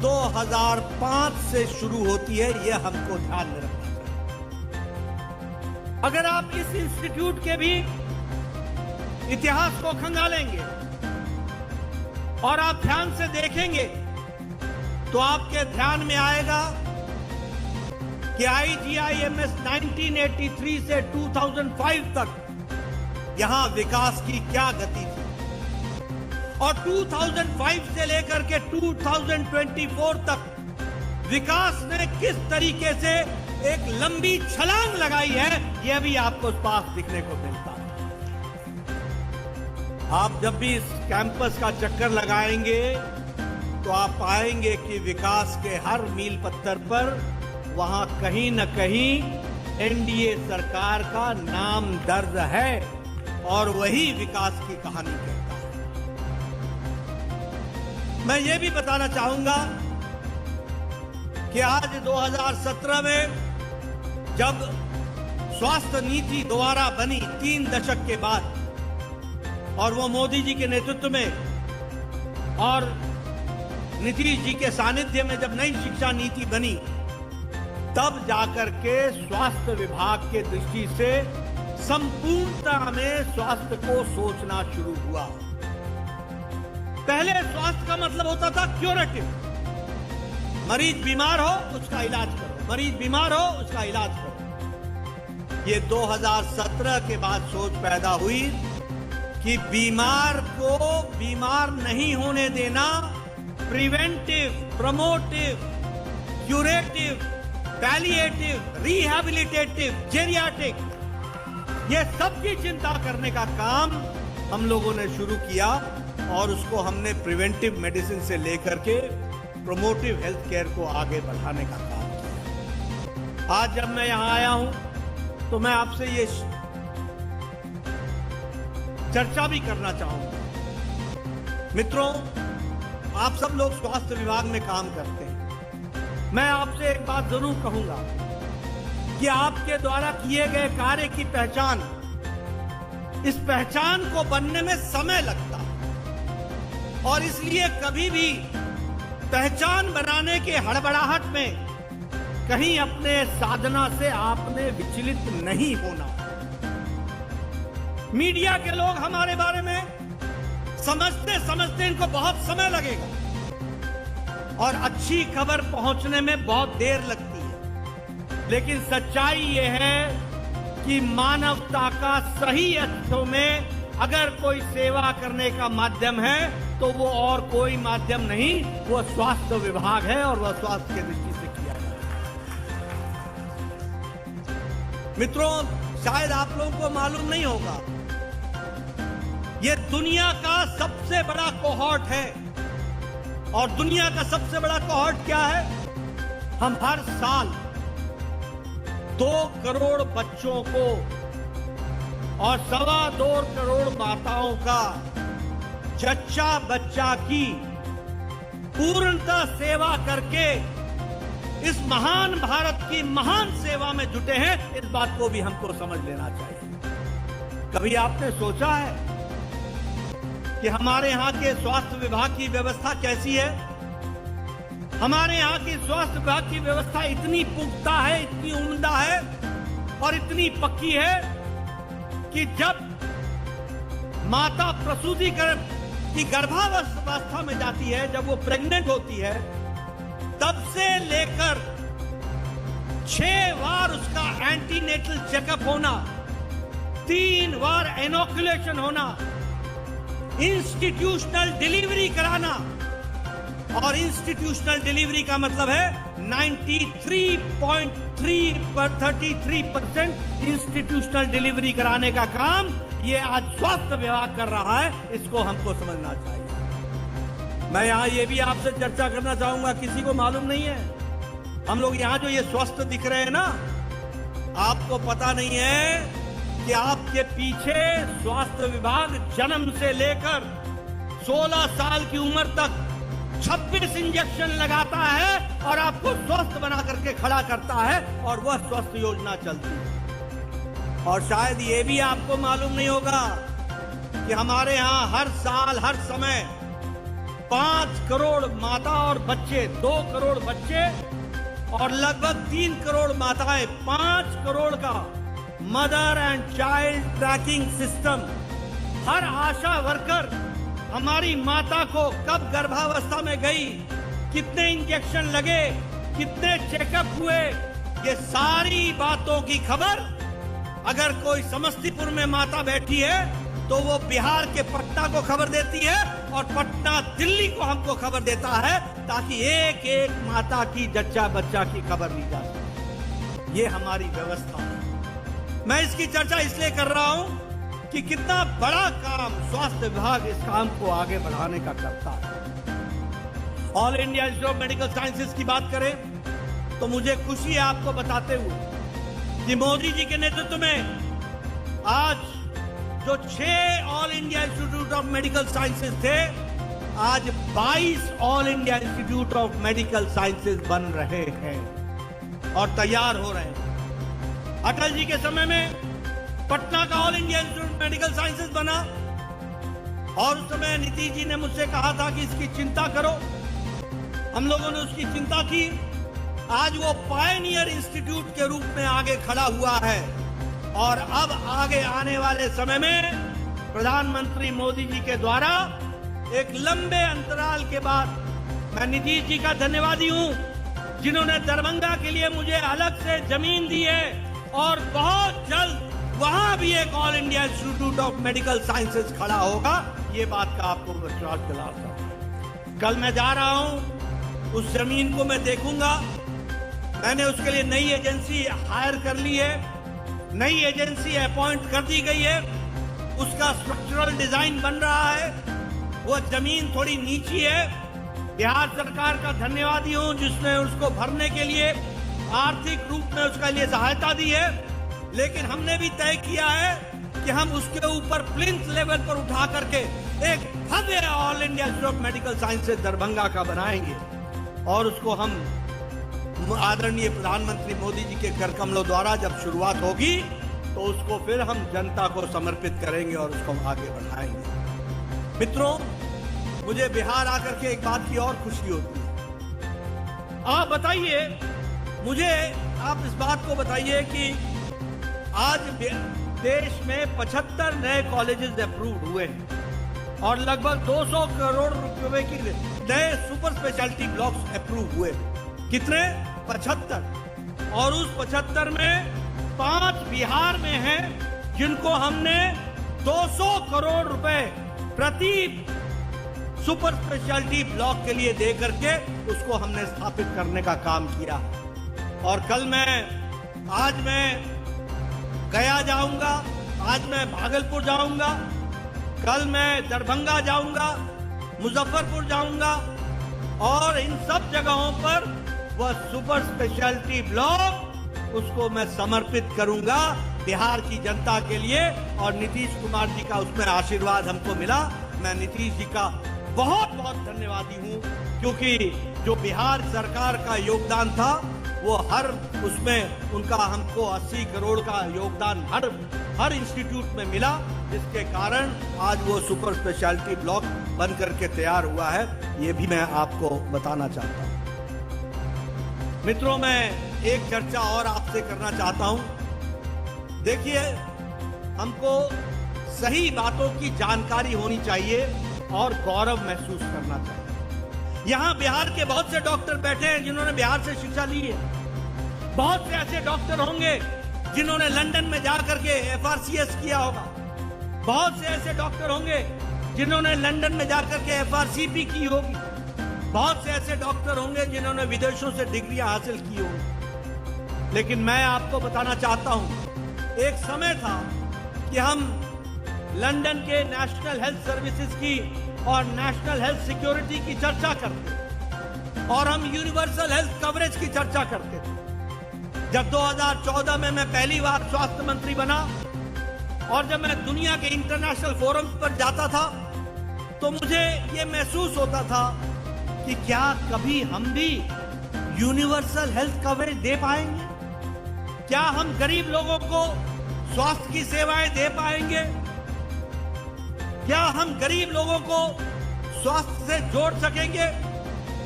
2005 से शुरू होती है। यह हमको ध्यान में रखना चाहिए। अगर आप इस इंस्टीट्यूट के भी इतिहास को खंगालेंगे और आप ध्यान से देखेंगे तो आपके ध्यान में आएगा कि IGIMS 1983 से 2005 तक यहां विकास की क्या गति थी, और 2005 से लेकर के 2024 तक विकास ने किस तरीके से एक लंबी छलांग लगाई है, यह भी आपको पास दिखने को मिलता है। आप जब भी इस कैंपस का चक्कर लगाएंगे तो आप पाएंगे कि विकास के हर मील पत्थर पर वहां कहीं न कहीं NDA सरकार का नाम दर्ज है, और वही विकास की कहानी कहता है। मैं ये भी बताना चाहूंगा कि आज 2017 में जब स्वास्थ्य नीति दोबारा बनी 3 दशक के बाद, और वो मोदी जी के नेतृत्व में और नीतीश जी के सानिध्य में जब नई शिक्षा नीति बनी, तब जाकर के स्वास्थ्य विभाग के दृष्टि से संपूर्णता में स्वास्थ्य को सोचना शुरू हुआ। पहले स्वास्थ्य का मतलब होता था क्यूरेटिव, मरीज बीमार हो उसका इलाज करो, मरीज बीमार हो उसका इलाज करो। ये 2017 के बाद सोच पैदा हुई कि बीमार को बीमार नहीं होने देना, preventive, promotive, curative, palliative, rehabilitative, geriatric, ये सबकी चिंता करने का काम हम लोगों ने शुरू किया, और उसको हमने प्रिवेंटिव मेडिसिन से लेकर के प्रोमोटिव हेल्थ केयर को आगे बढ़ाने का काम किया। आज जब मैं यहां आया हूं तो मैं आपसे ये चर्चा भी करना चाहूंगा। मित्रों, आप सब लोग स्वास्थ्य विभाग में काम करते हैं। मैं आपसे एक बात जरूर कहूंगा कि आपके द्वारा किए गए कार्य की पहचान, इस पहचान को बनने में समय लगता है, और इसलिए कभी भी पहचान बनाने के हड़बड़ाहट में कहीं अपने साधना से आपने विचलित नहीं होना। मीडिया के लोग हमारे बारे में समझते समझते इनको बहुत समय लगेगा, और अच्छी खबर पहुंचने में बहुत देर लगती है। लेकिन सच्चाई यह है कि मानवता का सही अर्थों में अगर कोई सेवा करने का माध्यम है तो वो और कोई माध्यम नहीं, वो स्वास्थ्य विभाग है, और वह स्वास्थ्य की दृष्टि से किया जाए। मित्रों, शायद आप लोगों को मालूम नहीं होगा, ये दुनिया का सबसे बड़ा कोहॉर्ट है। और दुनिया का सबसे बड़ा कोहॉर्ट क्या है? हम हर साल 2 करोड़ बच्चों को और 2.25 करोड़ माताओं का जच्चा बच्चा की पूर्णतः सेवा करके इस महान भारत की महान सेवा में जुटे हैं, इस बात को भी हमको समझ लेना चाहिए। कभी आपने सोचा है कि हमारे यहाँ के स्वास्थ्य विभाग की व्यवस्था कैसी है? हमारे यहाँ की स्वास्थ्य विभाग की व्यवस्था इतनी पुख्ता है, इतनी उम्दा है और इतनी पक्की है कि जब माता प्रसूति की गर्भावस्था में जाती है, जब वो प्रेग्नेंट होती है, तब से लेकर 6 बार उसका एंटीनेटल चेकअप होना, 3 बार इनोकुलेशन होना, इंस्टीट्यूशनल डिलीवरी कराना, और इंस्टीट्यूशनल डिलीवरी का मतलब है 93.33% इंस्टीट्यूशनल डिलीवरी कराने का काम ये आज स्वास्थ्य विभाग कर रहा है। इसको हमको समझना चाहिए। मैं यहां ये भी आपसे चर्चा करना चाहूंगा, किसी को मालूम नहीं है, हम लोग यहां जो ये स्वस्थ दिख रहे हैं ना, आपको पता नहीं है कि आपके पीछे स्वास्थ्य विभाग जन्म से लेकर 16 साल की उम्र तक 26 इंजेक्शन लगाता है और आपको स्वस्थ बना करके खड़ा करता है, और वह स्वस्थ योजना चलती है। और शायद ये भी आपको मालूम नहीं होगा कि हमारे यहाँ हर साल हर समय 5 करोड़ माता और बच्चे, 2 करोड़ बच्चे और लगभग 3 करोड़ माताएं, 5 करोड़ का mother and child tracking system, her Asha worker हमारी माता को कब गर्भावस्था में गई, कितने इंजेक्शन लगे, कितने चेकअप हुए, ये सारी बातों की खबर अगर कोई समस्तीपुर में माता बैठी है तो वो बिहार के पटना को खबर देती है और पटना दिल्ली को हमको खबर देता है, ताकि एक एक माता की जच्चा बच्चा की खबर ली जा सके। ये हमारी व्यवस्था है। मैं इसकी चर्चा इसलिए कर रहा हूं कि कितना बड़ा काम स्वास्थ्य विभाग इस काम को आगे बढ़ाने का करता है। All India Institute of Medical sciences की बात करें तो मुझे खुशी है आपको बताते हुए कि मोदी जी के नेतृत्व में आज जो 6 all India Institute of Medical sciences थे, आज 22 all India Institute of Medical sciences बन रहे हैं और तैयार हो रहे हैं। अटल जी के समय में पटना का all India Institute of Medical sciences बना और उस समय नीतीश जी ने मुझसे कहा था कि इसकी चिंता करो। हम लोगों ने उसकी चिंता की। आज वो पायनियर इंस्टीट्यूट के रूप में आगे खड़ा हुआ है और अब आगे आने वाले समय में प्रधानमंत्री मोदी जी के द्वारा एक लंबे अंतराल के बाद, मैं नीतीश जी का धन्यवादी हूं जिन्होंने दरभंगा के लिए मुझे अलग से जमीन दी है और बहुत जल्द वहां भी एक all India Institute of Medical sciences खड़ा होगा। ये बात का आपको विश्वास दिलाता हूं। कल मैं जा रहा हूं, उस जमीन को मैं देखूंगा। मैंने उसके लिए नई एजेंसी हायर कर ली है, नई एजेंसी अपॉइंट कर दी गई है, उसका स्ट्रक्चरल डिजाइन बन रहा है। वो जमीन थोड़ी नीची है। बिहार सरकार का धन्यवादी हूं जिसने उसको भरने के लिए आर्थिक रूप में उसके लिए सहायता दी है, लेकिन हमने भी तय किया है कि हम उसके ऊपर प्लिंथ लेवल पर उठा करके एक भव्य All India Institute of Medical Sciences Darbhanga का बनाएंगे और उसको हम आदरणीय प्रधानमंत्री मोदी जी के कर कमलों द्वारा जब शुरुआत होगी तो उसको फिर हम जनता को समर्पित करेंगे और उसको आगे बढ़ाएंगे। मित्रों, मुझे बिहार आकर के एक बात की और खुशी होती है। आप बताइए मुझे, आप इस बात को बताइए कि आज देश में 75 नए कॉलेजेस अप्रूव हुए हैं और लगभग 200 करोड़ रुपए की नए सुपर स्पेशलिटी ब्लॉक्स अप्रूव हुए। कितने? 75। और उस 75 में 5 बिहार में हैं जिनको हमने 200 करोड़ रुपए प्रति सुपर स्पेशलिटी ब्लॉक के लिए दे करके उसको हमने स्थापित करने का काम किया। और आज मैं गया जाऊंगा, आज मैं भागलपुर जाऊंगा, कल मैं दरभंगा जाऊंगा, मुजफ्फरपुर जाऊंगा और इन सब जगहों पर वह सुपर स्पेशलिटी ब्लॉक उसको मैं समर्पित करूंगा बिहार की जनता के लिए। और नीतीश कुमार जी का उसमें आशीर्वाद हमको मिला। मैं नीतीश जी का बहुत बहुत धन्यवादी हूं, क्योंकि जो बिहार सरकार का योगदान था वो हर उसमें उनका हमको 80 करोड़ का योगदान हर इंस्टीट्यूट में मिला, जिसके कारण आज वो सुपर स्पेशलिटी ब्लॉक बन करके तैयार हुआ है। ये भी मैं आपको बताना चाहता हूं। मित्रों, मैं एक चर्चा और आपसे करना चाहता हूं। देखिए, हमको सही बातों की जानकारी होनी चाहिए और गौरव महसूस करना चाहिए। यहां बिहार के बहुत से डॉक्टर बैठे हैं जिन्होंने बिहार से शिक्षा ली है। बहुत से ऐसे डॉक्टर होंगे जिन्होंने लंदन में जाकर के FRCS किया होगा। बहुत से ऐसे डॉक्टर होंगे जिन्होंने लंदन में जाकर के FRCP की होगी। बहुत से ऐसे डॉक्टर होंगे जिन्होंने विदेशों से डिग्रियां हासिल की होंगी। लेकिन मैं आपको बताना चाहता हूं, एक समय था कि हम लंदन के नेशनल हेल्थ सर्विसेज की और नेशनल हेल्थ सिक्योरिटी की चर्चा करते और हम यूनिवर्सल हेल्थ कवरेज की चर्चा करते थे। जब 2014 में मैं पहली बार स्वास्थ्य मंत्री बना और जब मैं दुनिया के इंटरनेशनल फोरम्स पर जाता था, तो मुझे ये महसूस होता था कि क्या कभी हम भी यूनिवर्सल हेल्थ कवरेज दे पाएंगे? क्या हम गरीब लोगों को स्वास्थ्य की सेवाएं दे पाएंगे? क्या हम गरीब लोगों को स्वास्थ्य से जोड़ सकेंगे?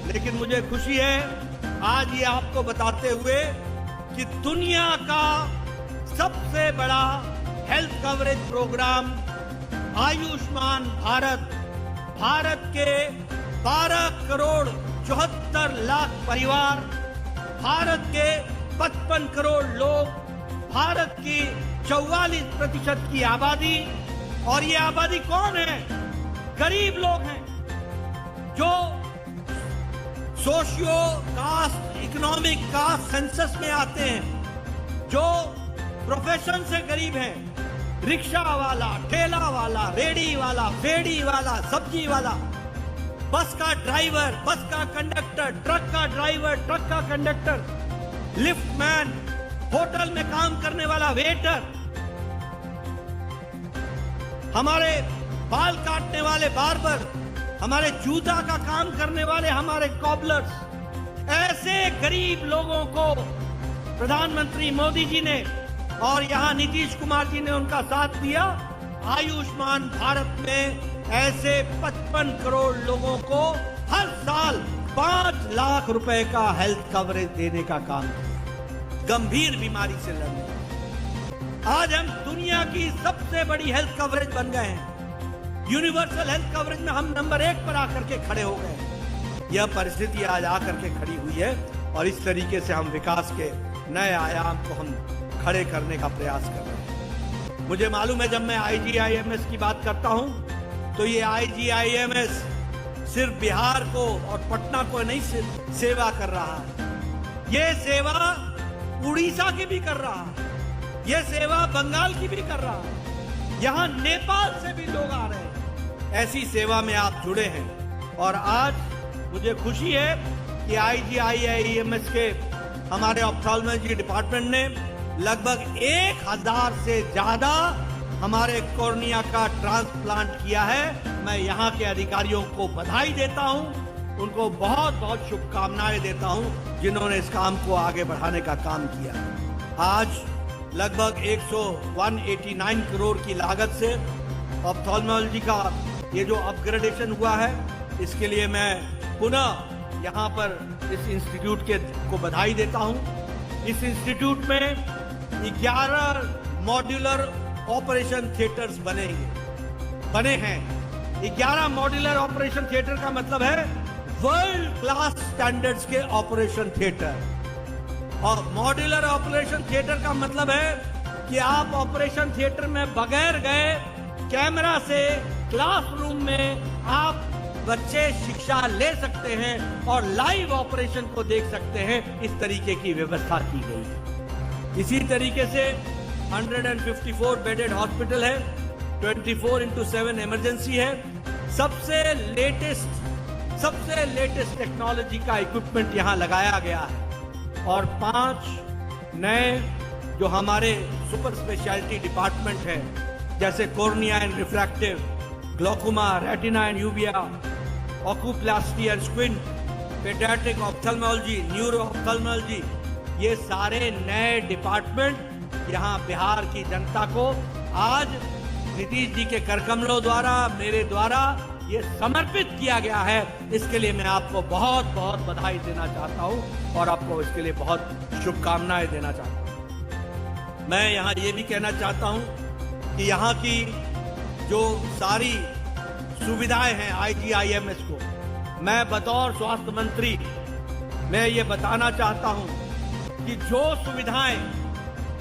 लेकिन मुझे खुशी है आज ये आपको बताते हुए कि दुनिया का सबसे बड़ा health coverage program Ayushman Bharat, Bharat के 12 करोड़ 74 लाख परिवार, भारत के 55 करोड़ लोग, भारत की 44% की आबादी, और ये आबादी कौन है? गरीब लोग हैं जो socio caste economic caste census में आते हैं, जो प्रोफेशन से गरीब हैं। रिक्शा वाला, ठेला वाला, रेडी वाला, फेडी वाला, सब्जी वाला, बस का ड्राइवर, बस का कंडक्टर, ट्रक का ड्राइवर, ट्रक का कंडक्टर, लिफ्ट मैन, होटल में काम करने वाला वेटर, हमारे बाल काटने वाले बार्बर, हमारे जूता का काम करने वाले हमारे कॉबलर्स, ऐसे गरीब लोगों को प्रधानमंत्री मोदी जी ने और यहां नीतीश कुमार जी ने उनका साथ दिया। आयुष्मान भारत में ऐसे 55 करोड़ लोगों को हर साल 5 लाख रुपए का हेल्थ कवरेज देने का काम किया, गंभीर बीमारी से लड़ने। आज हम दुनिया की सबसे बड़ी हेल्थ कवरेज बन गए हैं। यूनिवर्सल हेल्थ कवरेज में हम नंबर 1 पर आकर के खड़े हो गए। यह परिस्थिति आज आकर के खड़ी हुई है और इस तरीके से हम विकास के नए आयाम को हम खड़े करने का प्रयास कर रहे हैं। मुझे मालूम है, जब मैं IGIMS की बात करता हूं, तो ये IGIMS सिर्फ बिहार को और पटना को नहीं सेवा कर रहा है, ये सेवा उड़ीसा की भी कर रहा है, ये सेवा बंगाल की भी कर रहा है, यहां नेपाल से भी लोग आ रहे हैं। ऐसी सेवा में आप जुड़े हैं और आज मुझे खुशी है कि IGIMS के हमारे ऑप्थेल्मोलॉजी डिपार्टमेंट ने लगभग 1000 से ज्यादा हमारे कॉर्निया का ट्रांसप्लांट किया है। मैं यहाँ के अधिकारियों को बधाई देता हूँ, उनको बहुत बहुत शुभकामनाएं देता हूँ जिन्होंने इस काम को आगे बढ़ाने का काम किया। आज लगभग 189 करोड़ की लागत से ऑप्थेल्मोलॉजी का ये जो अपग्रेडेशन हुआ है, इसके लिए मैं पुनः यहाँ पर इस इंस्टीट्यूट को बधाई देता हूँ। इस इंस्टीट्यूट में 11 मॉड्यूलर ऑपरेशन थिएटर्स बने हैं। 11 मॉड्यूलर ऑपरेशन थिएटर का मतलब है वर्ल्ड क्लास स्टैंडर्ड्स के ऑपरेशन थिएटर। और मॉड्यूलर ऑपरेशन थिएटर का मतलब है कि आप ऑपरेशन थिएटर में बगैर गए कैमरा से क्लासरूम में आप बच्चे शिक्षा ले सकते हैं और लाइव ऑपरेशन को देख सकते हैं। इस तरीके की व्यवस्था की गई है। इसी तरीके से 154 बेडेड हॉस्पिटल है, 24/7 इमरजेंसी है, सबसे लेटेस्ट टेक्नोलॉजी का इक्विपमेंट यहां लगाया गया है और 5 नए जो हमारे सुपर स्पेशलिटी डिपार्टमेंट है, जैसे cornea and refractive, glaucoma, retina and uvea, oculoplasty and squint, paediatric ophthalmology, neuro ophthalmology, ये सारे नए डिपार्टमेंट यहाँ बिहार की जनता को आज नीतीश जी के करकमलों द्वारा, मेरे द्वारा ये समर्पित किया गया है। इसके लिए मैं आपको बहुत बहुत बधाई देना चाहता हूँ और आपको इसके लिए बहुत शुभकामनाएं देना चाहता हूँ। मैं यहाँ ये भी कहना चाहता हूँ कि यहाँ की जो सारी सुविधाएं हैं IGIMS को, मैं बतौर स्वास्थ्य मंत्री मैं ये बताना चाहता हूँ कि जो सुविधाएं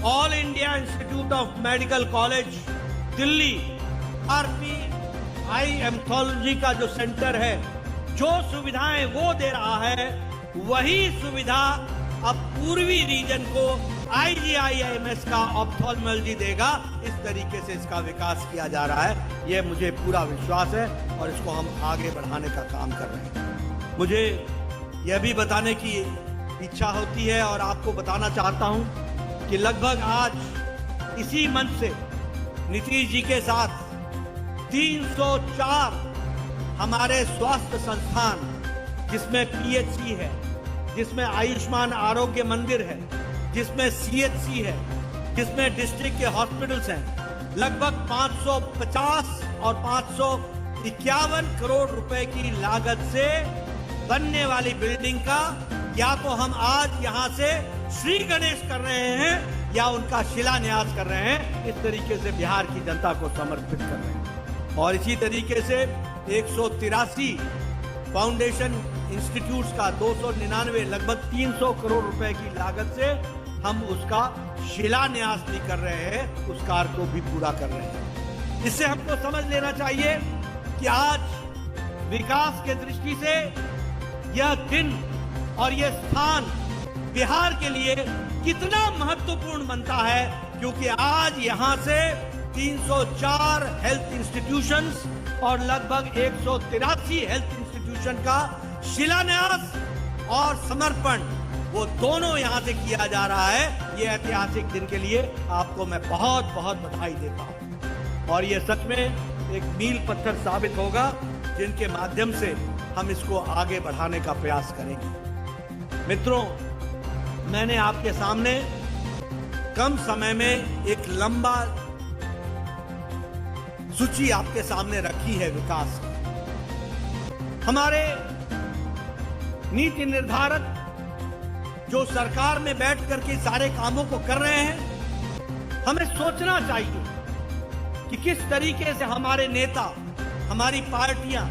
all India Institute of medical college Delhi RPI एम्थोलॉजी का जो सेंटर है, जो सुविधाएं वो दे रहा है, वही सुविधा अब पूर्वी रीजन को IGIMS का ऑप्थेल्मोलॉजी देगा। इस तरीके से इसका विकास किया जा रहा है, ये मुझे पूरा विश्वास है और इसको हम आगे बढ़ाने का काम कर रहे हैं। मुझे यह भी बताने की इच्छा होती है और आपको बताना चाहता हूं कि लगभग आज इसी मंच से नीतीश जी के साथ 304 हमारे स्वास्थ्य संस्थान, जिसमें PHC है, जिसमें आयुष्मान आरोग्य मंदिर है, जिसमें CHC है, जिसमें डिस्ट्रिक्ट के हॉस्पिटल्स हैं, लगभग 550 और 551 करोड़ रुपए की लागत से बनने वाली बिल्डिंग का या तो हम आज यहाँ से श्री गणेश कर रहे हैं या उनका शिलान्यास कर रहे हैं। इस तरीके से बिहार की जनता को समर्पित कर रहे हैं और इसी तरीके से 183 फाउंडेशन इंस्टीट्यूट्स का 299 लगभग 300 करोड़ रुपए की लागत से हम उसका शिलान्यास भी कर रहे हैं, उस कार्य को भी पूरा कर रहे हैं। इससे हमको समझ लेना चाहिए कि आज विकास के दृष्टि से यह दिन और यह स्थान बिहार के लिए कितना महत्वपूर्ण बनता है, क्योंकि आज यहां से 304 हेल्थ इंस्टीट्यूशंस और लगभग 183 हेल्थ इंस्टीट्यूशन का शिलान्यास और समर्पण, वो दोनों यहां से किया जा रहा है। ये ऐतिहासिक दिन के लिए आपको मैं बहुत बहुत बधाई देता हूं और ये सच में एक मील पत्थर साबित होगा, जिनके माध्यम से हम इसको आगे बढ़ाने का प्रयास करेंगे। मित्रों, मैंने आपके सामने कम समय में एक लंबा सूची आपके सामने रखी है विकास की। हमारे नीति निर्धारक जो सरकार में बैठ करके सारे कामों को कर रहे हैं, हमें सोचना चाहिए कि किस तरीके से हमारे नेता, हमारी पार्टियां,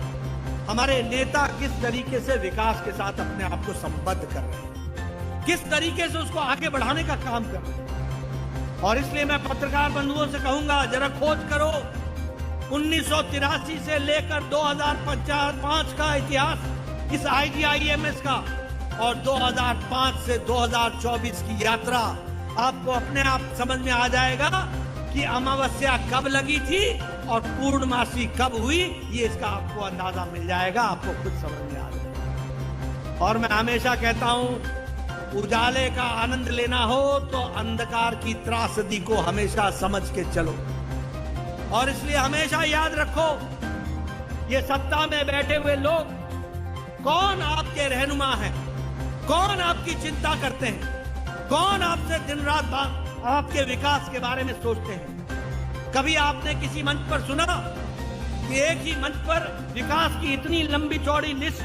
हमारे नेता किस तरीके से विकास के साथ अपने आप को संबद्ध कर रहे हैं, किस तरीके से उसको आगे बढ़ाने का काम कर रहे हैं। और इसलिए मैं पत्रकार बंधुओं से कहूंगा, जरा खोज करो 1983 से लेकर 2005 का इतिहास इस IGIMS का और 2005 से 2024 की यात्रा, आपको अपने आप समझ में आ जाएगा कि अमावस्या कब लगी थी और पूर्णमासी कब हुई। ये इसका आपको अंदाजा मिल जाएगा, आपको खुद समझ में आ जाएगा। और मैं हमेशा कहता हूं, उजाले का आनंद लेना हो तो अंधकार की त्रासदी को हमेशा समझ के चलो। और इसलिए हमेशा याद रखो, ये सत्ता में बैठे हुए लोग कौन आपके रहनुमा हैं, कौन आपकी चिंता करते हैं, कौन आपसे दिन रात आपके विकास के बारे में सोचते हैं। कभी आपने किसी मंच पर सुना कि एक ही मंच पर विकास की इतनी लंबी चौड़ी लिस्ट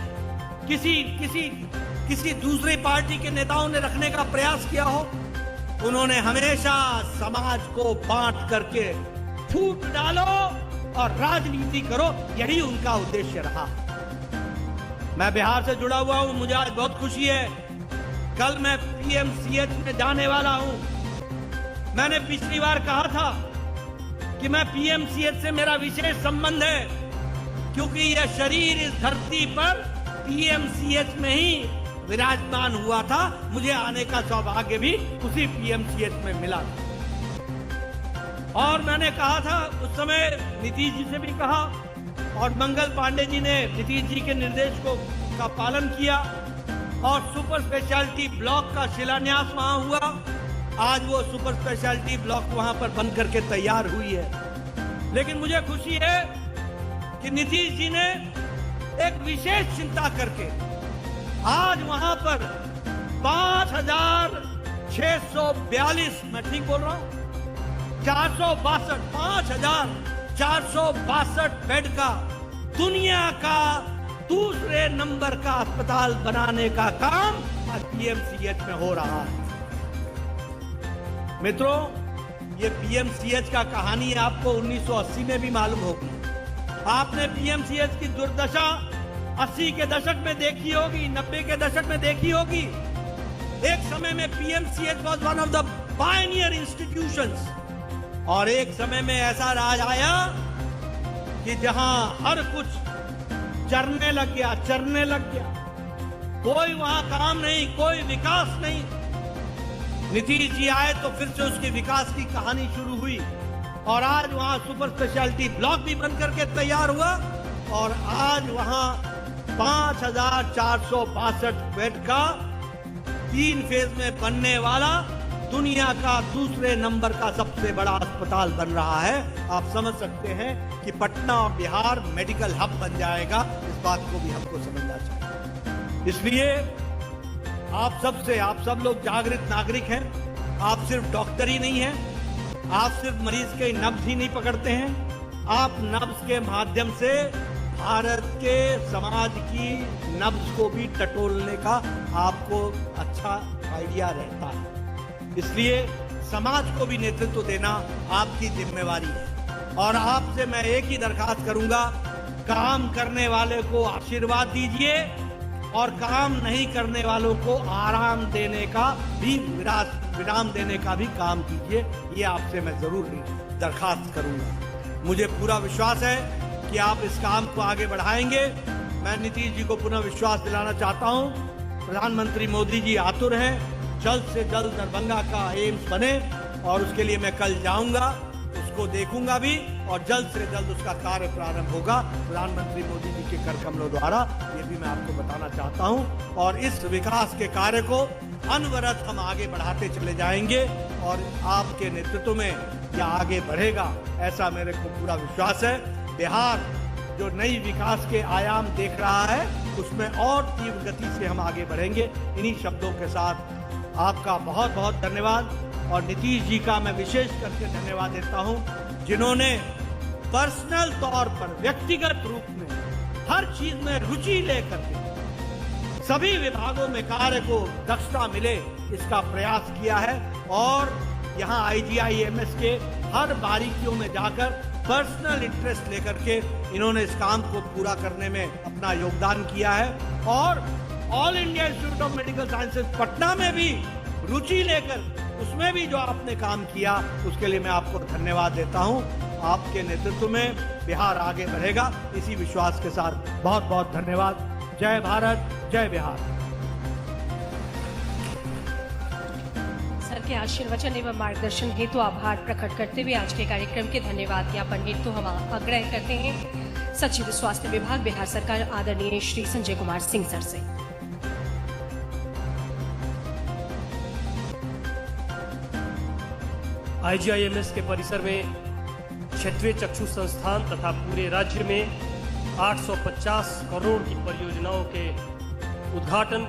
किसी दूसरी पार्टी के नेताओं ने रखने का प्रयास किया हो? उन्होंने हमेशा समाज को बांट करके फूट डालो और राजनीति करो, यही उनका उद्देश्य रहा। मैं बिहार से जुड़ा हुआ हूं, मुझे आज बहुत खुशी है। कल मैं PMCH में जाने वाला हूं। मैंने पिछली बार कहा था कि मैं PMCH से मेरा विशेष संबंध है, क्योंकि यह शरीर इस धरती पर PMCH में ही विराजमान हुआ था। मुझे आने का सौभाग्य भी उसी PMCH में मिला था। और मैंने कहा था उस समय, नीतीश जी से भी कहा, और मंगल पांडे जी ने नीतीश जी के निर्देश का पालन किया और सुपर स्पेशलिटी ब्लॉक का शिलान्यास वहां हुआ। आज वो सुपर स्पेशलिटी ब्लॉक वहां पर बन करके तैयार हुई है। लेकिन मुझे खुशी है कि नीतीश जी ने एक विशेष चिंता करके आज वहां पर 5,642, मैं ठीक बोल रहा हूं, 5,462 बेड का दुनिया का दूसरे नंबर का अस्पताल बनाने का काम आज पीएमसीएच में हो रहा है। मित्रों, ये पीएमसीएच का कहानी आपको 1980 में भी मालूम होगी। आपने पीएमसीएच की दुर्दशा 80 के दशक में देखी होगी, 90 के दशक में देखी होगी। एक समय में PMCH was one of the Pioneer institutions, और एक समय में ऐसा राज आया कि जहां हर कुछ चरने लग गया। कोई वहां काम नहीं, कोई विकास नहीं। नीतीश जी आए तो फिर से उसके विकास की कहानी शुरू हुई, और आज वहां सुपर स्पेशलिटी ब्लॉक भी बनकर के तैयार हुआ, और आज वहां 5,462 बेड का 3 फेज में बनने वाला दुनिया का दूसरे नंबर का सबसे बड़ा अस्पताल बन रहा है। आप समझ सकते हैं कि पटना और बिहार मेडिकल हब बन जाएगा। इस बात को भी हमको समझना चाहिए। इसलिए आप सब लोग जागृत नागरिक हैं। आप सिर्फ डॉक्टर ही नहीं हैं, आप सिर्फ मरीज के नब्ज ही नहीं पकड़ते हैं, आप नब्ज के माध्यम से भारत के समाज की नब्ज को भी टटोलने का आपको अच्छा आइडिया रहता है। इसलिए समाज को भी नेतृत्व देना आपकी जिम्मेवारी है। और आपसे मैं एक ही दरखास्त करूंगा, काम करने वाले को आशीर्वाद दीजिए और काम नहीं करने वालों को आराम देने का भी, विराम देने का भी काम कीजिए। ये आपसे मैं जरूर दरखास्त करूंगा। मुझे पूरा विश्वास है कि आप इस काम को आगे बढ़ाएंगे। मैं नीतीश जी को पुनः विश्वास दिलाना चाहता हूं। प्रधानमंत्री मोदी जी आतुर हैं, जल्द से जल्द दरभंगा का एम्स बने, और उसके लिए मैं कल जाऊंगा, उसको देखूंगा भी, और जल्द से जल्द उसका कार्य प्रारंभ होगा प्रधानमंत्री मोदी जी के कर कमलों द्वारा। ये भी मैं आपको बताना चाहता हूं। और इस विकास के कार्य को अनवरत हम आगे बढ़ाते चले जाएंगे, और आपके नेतृत्व में यह आगे बढ़ेगा, ऐसा मेरे को पूरा विश्वास है। बिहार जो नई विकास के आयाम देख रहा है, उसमें और तीव्र गति से हम आगे बढ़ेंगे। इन्हीं शब्दों के साथ आपका बहुत बहुत धन्यवाद, और नीतीश जी का मैं विशेष करके धन्यवाद देता हूं, जिन्होंने पर्सनल तौर पर, व्यक्तिगत रूप में हर चीज में रुचि लेकर के सभी विभागों में कार्य को दक्षता मिले, इसका प्रयास किया है। और यहाँ IGIMS के हर बारीकियों में जाकर पर्सनल इंटरेस्ट लेकर के इन्होंने इस काम को पूरा करने में अपना योगदान किया है। और all India Institute of Medical sciences Patna में भी रुचि लेकर उसमें भी जो आपने काम किया, उसके लिए मैं आपको धन्यवाद देता हूं। आपके नेतृत्व में बिहार आगे बढ़ेगा, इसी विश्वास के साथ बहुत बहुत धन्यवाद। जय भारत, जय बिहार। सर के आशीर्वचन एवं मार्गदर्शन हेतु आभार प्रकट करते हुए आज के कार्यक्रम के धन्यवाद ज्ञापन हेतु हम आग्रह करते हैं सचिव स्वास्थ्य विभाग बिहार सरकार आदरणीय श्री संजय कुमार सिंह सर से। IGIMS के परिसर में क्षेत्रीय चक्षु संस्थान तथा पूरे राज्य में 850 करोड़ की परियोजनाओं के उद्घाटन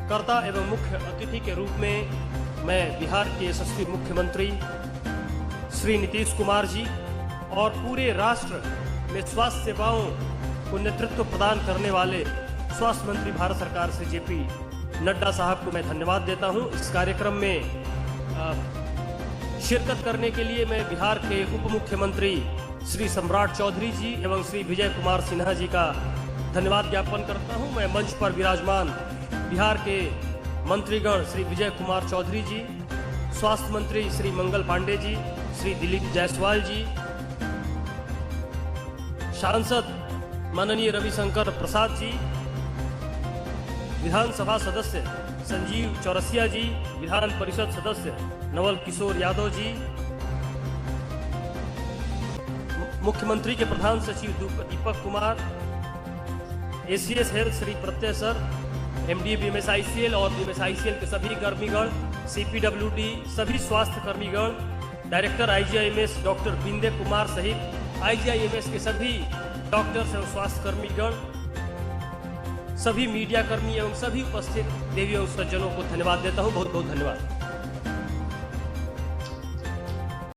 कर्ता एवं मुख्य अतिथि के रूप में मैं बिहार के यशस्वी मुख्यमंत्री श्री नीतीश कुमार जी और पूरे राष्ट्र में स्वास्थ्य सेवाओं को नेतृत्व प्रदान करने वाले स्वास्थ्य मंत्री भारत सरकार से JP नड्डा साहब को मैं धन्यवाद देता हूं। इस कार्यक्रम में शिरकत करने के लिए मैं बिहार के उप मुख्यमंत्री श्री सम्राट चौधरी जी एवं श्री विजय कुमार सिन्हा जी का धन्यवाद ज्ञापन करता हूं। मैं मंच पर विराजमान बिहार के मंत्रीगण श्री विजय कुमार चौधरी जी, स्वास्थ्य मंत्री श्री मंगल पांडे जी, श्री दिलीप जायसवाल जी, सांसद माननीय रविशंकर प्रसाद जी, विधानसभा सदस्य संजीव चौरसिया जी, विधान परिषद सदस्य नवल किशोर यादव जी, मुख्यमंत्री के प्रधान सचिव दीपक कुमार, ACS हेल्थ श्री प्रत्यय सर, MD BMS ICL और BMS ICL के सभी कर्मीगण, CPWD, सभी स्वास्थ्य कर्मीगण, डायरेक्टर IGIMS डॉक्टर बिंदे कुमार सहित IGIMS के सभी डॉक्टर्स एवं स्वास्थ्य कर्मीगण, सभी मीडिया कर्मी एवं सभी उपस्थित देवी एवं सज्जनों को धन्यवाद देता हूँ। बहुत बहुत धन्यवाद।